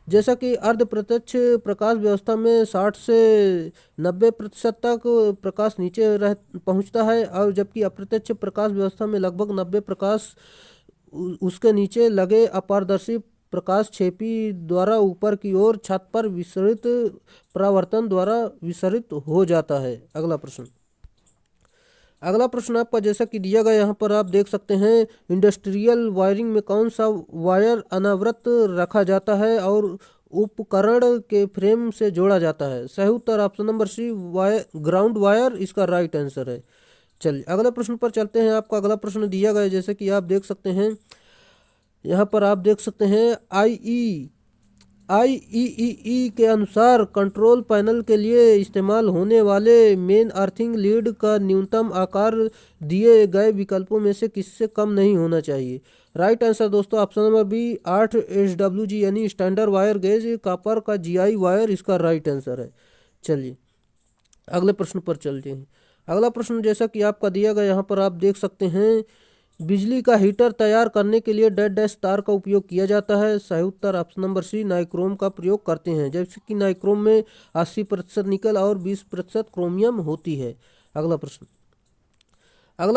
जैसा कि अर्ध प्रत्यक्ष प्रकाश व्यवस्था में 60 से 90% तक प्रकाश नीचे पहुंचता है, और जबकि अप्रत्यक्ष प्रकाश व्यवस्था में लगभग 90 प्रकाश उसके नीचे लगे अपारदर्शी प्रकाश छेपी द्वारा ऊपर की ओर छत पर विसरित परावर्तन द्वारा विसरित हो जाता है। अगला प्रश्न आपका जैसा कि दिया गया यहाँ पर आप देख सकते हैं, इंडस्ट्रियल वायरिंग में कौन सा वायर अनावृत रखा जाता है और उपकरण के फ्रेम से जोड़ा जाता है? सही उत्तर option number C, ground wire इसका राइट आंसर है। चलिए अगले प्रश्न पर चलते हैं। आपका अगला प्रश्न दिया गया जैसे कि आप देख सकते हैं, यहाँ पर आप देख सकते हैं आईईई के अनुसार कंट्रोल पैनल के लिए इस्तेमाल होने वाले मेन अर्थिंग लीड का न्यूनतम आकार दिए गए विकल्पों में से किससे कम नहीं होना चाहिए? राइट आंसर दोस्तों ऑप्शन नंबर बी, 8 SWG यानी स्टैंडर्ड वायर गेज कॉपर का GI वायर इसका राइट आंसर है। चलिए अगले प्रश्न पर चलते हैं। अगला प्रश्न जैसा कि आपका दिया गया यहाँ पर आप देख सकते हैं, बिजली का हीटर तैयार करने के लिए डेड डैश तार का उपयोग किया जाता है। सही उत्तर ऑप्शन नंबर सी, नाइक्रोम का प्रयोग करते हैं, जैसे कि नाइक्रोम में 80% निकल और 20% क्रोमियम होती है। अगला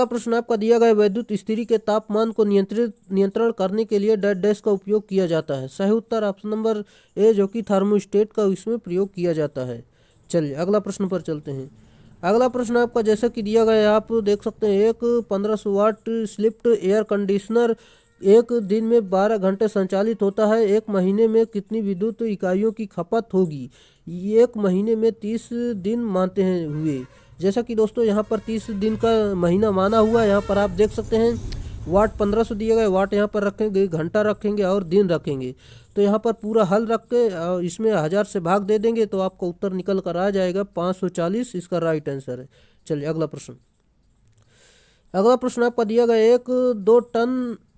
प्रश्न आपका दिया गया, विद्युत इस्त्री के तापमान को नियंत्रण करने के लिए डेड डैश का उपयोग किया जाता है। सही उत्तर ऑप्शन नंबर ए, जो कि थर्मोस्टेट का इसमें प्रयोग किया जाता है। चलिए अगला प्रश्न पर चलते हैं। अगला प्रश्न आपका जैसा कि दिया गया है, आप देख सकते हैं, एक 1500 वाट स्लिफ्ट एयर कंडीशनर एक दिन में 12 घंटे संचालित होता है। एक महीने में कितनी विद्युत इकाइयों की खपत होगी? एक महीने में 30 दिन मानते हैं हुए, जैसा कि दोस्तों यहाँ पर 30 दिन का महीना माना हुआ है। यहाँ पर आप देख सकते हैं वाट 1500 दिए गए, वाट यहाँ पर रखेंगे, घंटा रखेंगे और दिन रखेंगे। तो यहाँ पर पूरा हल रख के इसमें 1000 से भाग दे देंगे तो आपका उत्तर निकल कर आ जाएगा 540 इसका राइट आंसर है। चलिए अगला प्रश्न आपका दिया गया, एक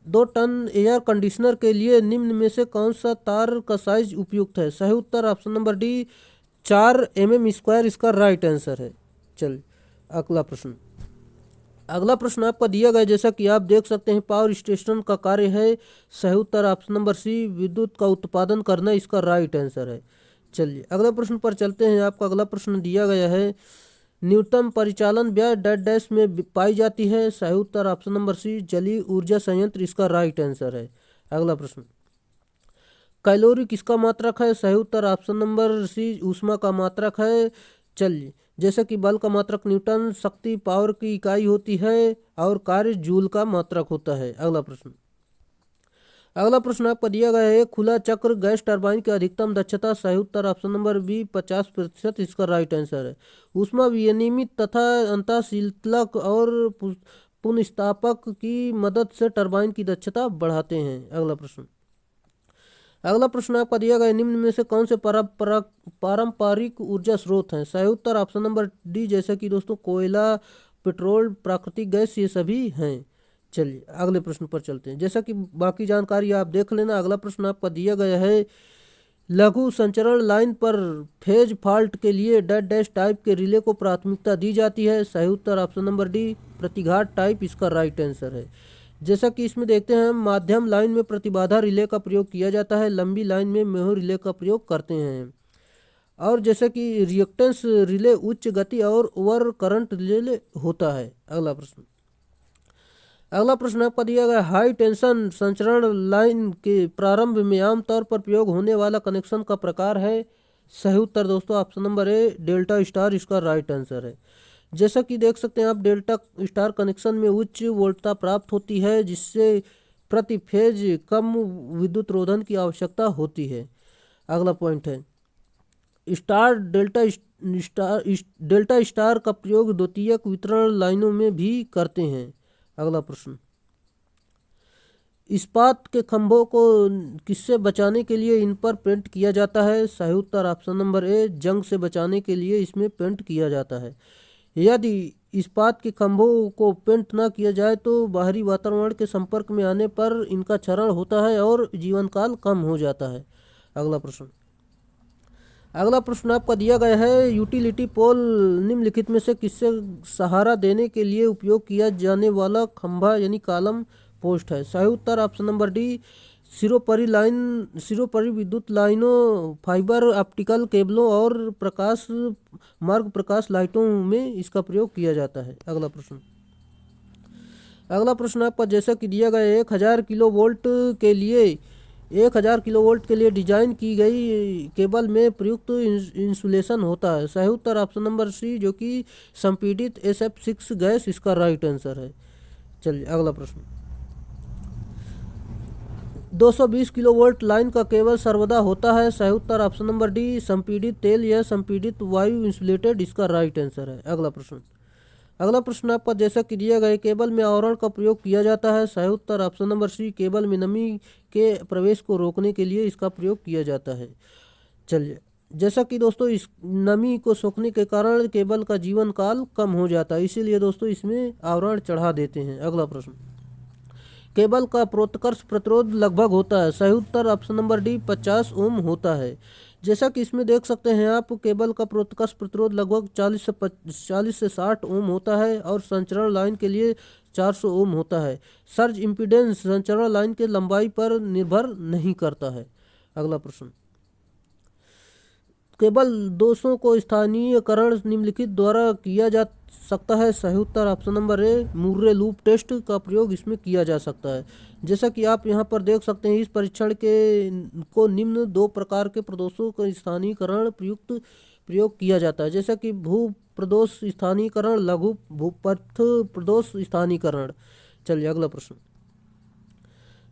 2 टन एयर कंडीशनर के लिए निम्न में से कौन सा तार का साइज उपयुक्त है? सही उत्तर ऑप्शन नंबर डी, 4 mm² इसका राइट आंसर है। चलिए अगला प्रश्न आपका दिया गया जैसा कि आप देख सकते हैं, पावर स्टेशन का कार्य है। सही उत्तर ऑप्शन नंबर सी, विद्युत का उत्पादन करना इसका राइट आंसर है। चलिए अगले प्रश्न पर चलते हैं। आपका अगला प्रश्न दिया गया है, न्यूनतम परिचालन व्यय डेड डैश में पाई जाती है। सही उत्तर ऑप्शन नंबर सी, जलीय ऊर्जा संयंत्र इसका राइट आंसर है। अगला प्रश्न, कैलोरी किसका मात्रक है? सही उत्तर ऑप्शन नंबर सी, ऊष्मा का मात्रक है। चलिए जैसे कि बल का मात्रक न्यूटन, शक्ति पावर की इकाई होती है और कार्य जूल का मात्रक होता है। अगला प्रश्न आपका दिया गया है, खुला चक्र गैस टरबाइन की अधिकतम दक्षता। सही उत्तर ऑप्शन नंबर बी, 50% इसका राइट आंसर है। ऊष्मा विनिमित तथा अंतःशीतलक और पुनस्स्थापक की मदद से टरबाइन की दक्षता बढ़ाते हैं। अगला प्रश्न आपका दिया गया, निम्न में से कौन से पारंपरिक ऊर्जा स्रोत हैं? सही उत्तर ऑप्शन नंबर डी, जैसे कि दोस्तों कोयला, पेट्रोल, प्राकृतिक गैस ये सभी हैं। चलिए अगले प्रश्न पर चलते हैं। जैसा कि बाकी जानकारी आप देख लेना। अगला प्रश्न आपका दिया गया है, लघु संचरण लाइन पर फेज फॉल्ट के लिए डेड डैश टाइप के रिले को प्राथमिकता दी जाती है। सही उत्तर ऑप्शन नंबर डी, प्रतिघात टाइप इसका राइट आंसर है। जैसा कि इसमें देखते हैं, माध्यम लाइन में प्रतिबाधा रिले का प्रयोग किया जाता है, लंबी लाइन में मेहो रिले का प्रयोग करते हैं। और जैसा कि रिएक्टेंस रिले उच्च गति और ओवर करंट रिले होता है। अगला प्रश्न आपका दिया गया, हाई टेंशन संचरण लाइन के प्रारंभ में आमतौर पर प्रयोग होने वाला कनेक्शन का प्रकार है। सही उत्तर दोस्तों ऑप्शन नंबर ए, डेल्टा स्टार इसका राइट आंसर है। जैसा कि देख सकते हैं आप, डेल्टा स्टार कनेक्शन में उच्च वोल्टता प्राप्त होती है, जिससे प्रति फेज कम विद्युत रोधन की आवश्यकता होती है। अगला पॉइंट है, डेल्टा स्टार का प्रयोग द्वितीयक वितरण लाइनों में भी करते हैं। अगला प्रश्न, इस्पात के खंभों को किससे बचाने के लिए इन पर पेंट किया जाता है? सही उत्तर ऑप्शन नंबर ए, जंग से बचाने के लिए इसमें पेंट किया जाता है। यदि इस्पात के खंभों को पेंट ना किया जाए तो बाहरी वातावरण के संपर्क में आने पर इनका क्षरण होता है और जीवन काल कम हो जाता है। अगला प्रश्न आपका दिया गया है, यूटिलिटी पोल निम्नलिखित में से किससे सहारा देने के लिए उपयोग किया जाने वाला खंभा यानी कॉलम पोस्ट है? सही उत्तर ऑप्शन नंबर डी, सिरोपरि विद्युत लाइनों, फाइबर ऑप्टिकल केबलों और प्रकाश मार्ग प्रकाश लाइटों में इसका प्रयोग किया जाता है। अगला प्रश्न आपका जैसा कि दिया गया 1000 किलोवोल्ट के लिए डिजाइन की गई केबल में प्रयुक्त इंसुलेशन होता है। सही उत्तर ऑप्शन नंबर सी जो कि संपीड़ित SF6 गैस इसका राइट आंसर है। चलिए अगला प्रश्न, 220 किलोवोल्ट लाइन का केबल सर्वदा होता है। सही उत्तर ऑप्शन नंबर डी संपीड़ित तेल या संपीड़ित वायु इंसुलेटेड इसका राइट आंसर है। अगला प्रश्न आपका जैसा कि दिया गया केबल में आवरण का प्रयोग किया जाता है। सही उत्तर ऑप्शन नंबर सी केबल में नमी के प्रवेश को रोकने के लिए इसका प्रयोग किया जाता है। चलिए, जैसा कि दोस्तों इस नमी को सोखने के कारण केबल का जीवन काल कम हो जाता है, इसीलिए दोस्तों इसमें आवरण चढ़ा देते हैं। अगला प्रश्न, केबल का प्रोत्कर्ष प्रतिरोध लगभग होता है। सही उत्तर ऑप्शन नंबर डी 50 ओम होता है। जैसा कि इसमें देख सकते हैं आप, केबल का प्रोत्कर्ष प्रतिरोध लगभग 40 से 60 ओम होता है और संचरण लाइन के लिए 400 ओम होता है। सर्ज इम्पीडेंस संचरण लाइन के लंबाई पर निर्भर नहीं करता है। अगला प्रश्न, केबल दोषों को स्थानीयकरण निम्नलिखित द्वारा किया जा सकता है। सही उत्तर option number A Murray loop test का प्रयोग इसमें किया जा सकता है। जैसा कि आप यहाँ पर देख सकते हैं, इस परीक्षण को निम्न 2 प्रकार के प्रदोषों का स्थानीयकरण प्रयोग किया जाता है, जैसा कि भू प्रदोष स्थानीयकरण, लघु भूपथ प्रदोष स्थानीयकरण। चलिए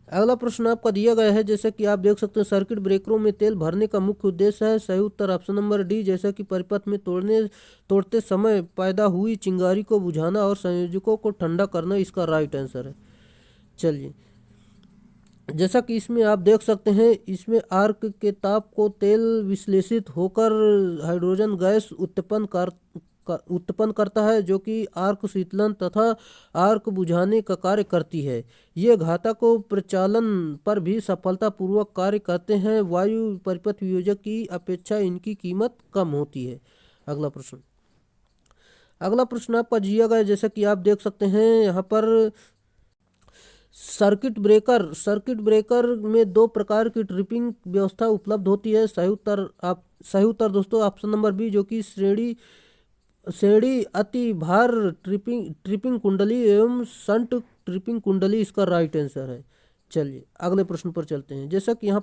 अगला प्रश्न आपका दिया गया है, जैसे कि आप देख सकते हैं सर्किट ब्रेकरों में तेल भरने का मुख्य उद्देश्य है। सही उत्तर ऑप्शन नंबर डी जैसा कि परिपथ में तोड़ते समय पैदा हुई चिंगारी को बुझाना और संयोजकों को ठंडा करना इसका राइट आंसर है। चलिए, जैसा कि इसमें आप देख सकते हैं, इसमें आर्क के ताप को तेल विश्लेषित होकर हाइड्रोजन गैस उत्पन्न करता है, जो कि आर्क शीतलन तथा आर्क बुझाने का कार्य करती है। ये घातक प्रचालन पर भी सफलतापूर्वक कार्य करते हैं। वायु परिपथ वियोजक की अपेक्षा इनकी कीमत कम होती है। अगला प्रश्न आपका दिया गया, जैसा कि आप देख सकते हैं यहाँ पर सर्किट ब्रेकर में 2 प्रकार की ट्रिपिंग व्यवस्था उपलब्ध होती है। सही उत्तर दोस्तों ऑप्शन नंबर बी जो कि श्रेणी अति भार ट्रिपिंग कुंडली एवं संट ट्रिपिंग कुंडली इसका राइट आंसर है। चलिए अगले प्रश्न पर चलते हैं। जैसा कि यहाँ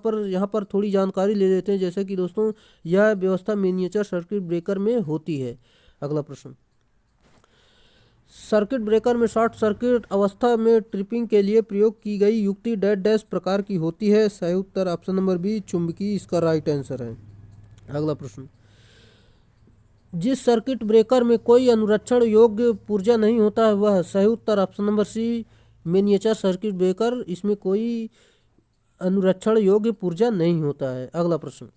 पर थोड़ी जानकारी ले लेते हैं। जैसे कि दोस्तों यह व्यवस्था मिनिएचर सर्किट ब्रेकर में होती है। अगला प्रश्न, सर्किट ब्रेकर में शॉर्ट सर्किट अवस्था में ट्रिपिंग के लिए प्रयोग की गई युक्ति डैश प्रकार की होती है। सही उत्तर ऑप्शन नंबर बी चुंबकीय इसका राइट आंसर है। अगला प्रश्न, जिस सर्किट ब्रेकर में कोई अनुरक्षण योग्य पुर्जा नहीं होता है वह। सही उत्तर option number C miniature circuit breaker, इसमें कोई अनुरक्षण योग्य पुर्जा नहीं होता है। अगला प्रश्न,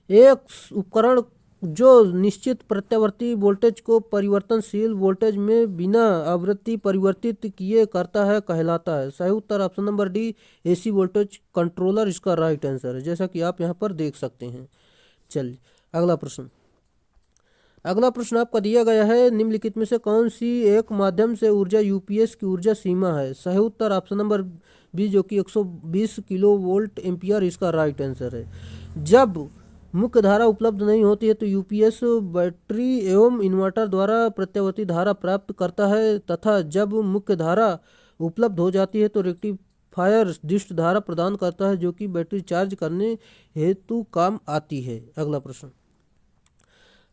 एक उपकरण जो निश्चित प्रत्यावर्ती वोल्टेज को परिवर्तनशील वोल्टेज में बिना आवृत्ति परिवर्तित किए करता है कहलाता है। सही उत्तर option number D AC voltage controller इसका राइट आंसर है, जैसा कि आप यहाँ पर देख सकते हैं। चलिए अगला प्रश्न आपका दिया गया है, निम्नलिखित में से कौन सी एक माध्यम से ऊर्जा UPS की ऊर्जा सीमा है। सही उत्तर ऑप्शन नंबर बी जो कि 120 किलोवोल्ट एम्पियर इसका राइट आंसर है। जब मुख्य धारा उपलब्ध नहीं होती है तो UPS बैटरी एवं इन्वर्टर द्वारा प्रत्यावर्ती धारा प्राप्त करता है, तथा जब मुख्य धारा उपलब्ध हो जाती है तो रेक्टिफायर डिस्ट धारा प्रदान करता है, जो कि बैटरी चार्ज करने हेतु काम आती है।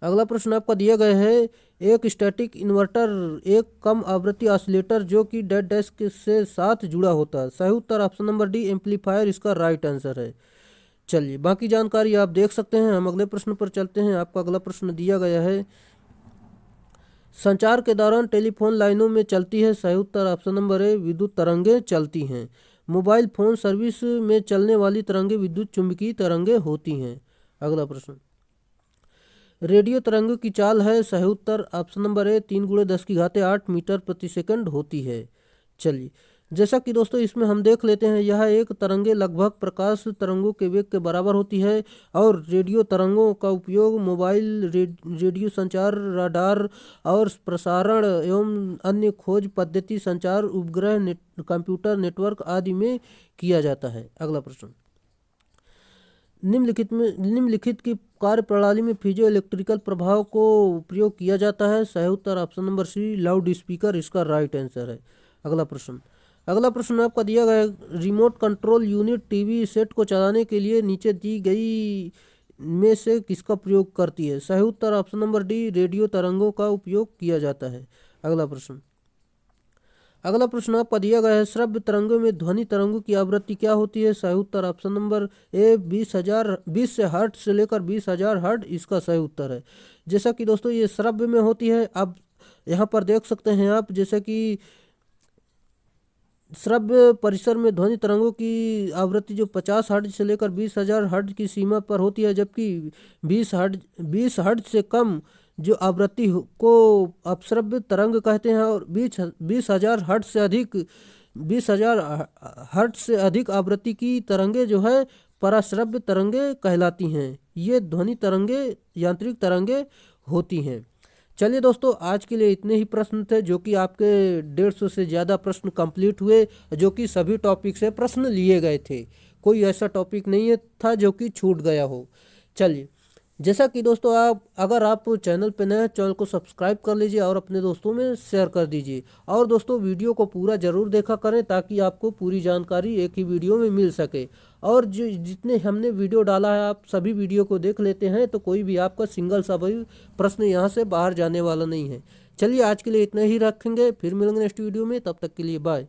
अगला प्रश्न आपका दिया गया है, एक स्टैटिक इन्वर्टर एक कम आवृत्ति ऑसिलेटर जो कि डैश के साथ जुड़ा होता है। सही उत्तर ऑप्शन नंबर डी एम्पलीफायर इसका राइट आंसर है। चलिए बाकी जानकारी आप देख सकते हैं। हम अगले प्रश्न पर चलते हैं। आपका अगला प्रश्न दिया गया है, संचार के दौरान टेलीफोन लाइनों में चलती है। सही उत्तर ऑप्शन नंबर ए विद्युत तरंगें चलती हैं। मोबाइल फोन सर्विस में चलने वाली तरंगें विद्युत चुंबकीय तरंगें होती हैं। अगला प्रश्न, रेडियो तरंगों की चाल है। सही उत्तर ऑप्शन नंबर ए 3 × 10⁸ मीटर प्रति सेकंड होती है। चलिए जैसा कि दोस्तों इसमें हम देख लेते हैं, यह एक तरंगे लगभग प्रकाश तरंगों के वेग के बराबर होती है और रेडियो तरंगों का उपयोग मोबाइल रेडियो संचार, रडार और प्रसारण एवं अन्य खोज पद्धति, संचार उपग्रह, कंप्यूटर नेटवर्क आदि में किया जाता है। अगला प्रश्न, निम्नलिखित की कार्य प्रणाली में पीजो इलेक्ट्रिकल प्रभाव को प्रयोग किया जाता है। सही उत्तर option number C, loudspeaker, इसका राइट आंसर है। अगला प्रश्न आपका दिया गया, remote control unit TV set को चलाने के लिए नीचे दी गई में से किसका प्रयोग करती है। सही उत्तर ऑप्शन नंबर डी, रेडियो तरंगों का उपयोग किया जाता है। अगला प्रश्न आपका दिया गया है, श्रव्य तरंगों में ध्वनि तरंगों की आवृत्ति क्या होती है। सही उत्तर ऑप्शन नंबर ए, 20 से हर्ट से लेकर 20,000 हर्ट, इसका सही उत्तर है। जैसा कि दोस्तों ये श्रव्य में होती है, अब यहाँ पर देख सकते हैं आप, जैसे कि श्रव्य परिसर में ध्वनि तरंगों की आवृत्ति जो 50 हर्ट्ज से लेकर 20,000 हर्ट्ज की सीमा पर होती है, जबकि 20 हर्ट्ज से कम जो आवृत्ति को अपश्रव्य तरंग कहते हैं और 20,000 हर्ट्ज से अधिक आवृत्ति की तरंगे जो है पराश्रव्य तरंगे कहलाती हैं। ये ध्वनि तरंगे यांत्रिक तरंगे होती हैं। चलिए दोस्तों, आज के लिए इतने ही प्रश्न थे, जो कि आपके 150 से ज़्यादा प्रश्न कंप्लीट हुए, जो कि सभी टॉपिक से प्रश्न लिए गए थे। कोई ऐसा टॉपिक नहीं था जो कि छूट गया हो। चलिए, जैसा कि दोस्तों अगर आप चैनल पर नए हैं, चैनल को सब्सक्राइब कर लीजिए और अपने दोस्तों में शेयर कर दीजिए। और दोस्तों वीडियो को पूरा ज़रूर देखा करें, ताकि आपको पूरी जानकारी एक ही वीडियो में मिल सके। और जो जितने हमने वीडियो डाला है, आप सभी वीडियो को देख लेते हैं, तो कोई भी आपका सिंगल सा भी प्रश्न यहाँ से बाहर जाने वाला नहीं है। चलिए, आज के लिए इतना ही रखेंगे, फिर मिलेंगे नेक्स्ट वीडियो में। तब तक के लिए बाय।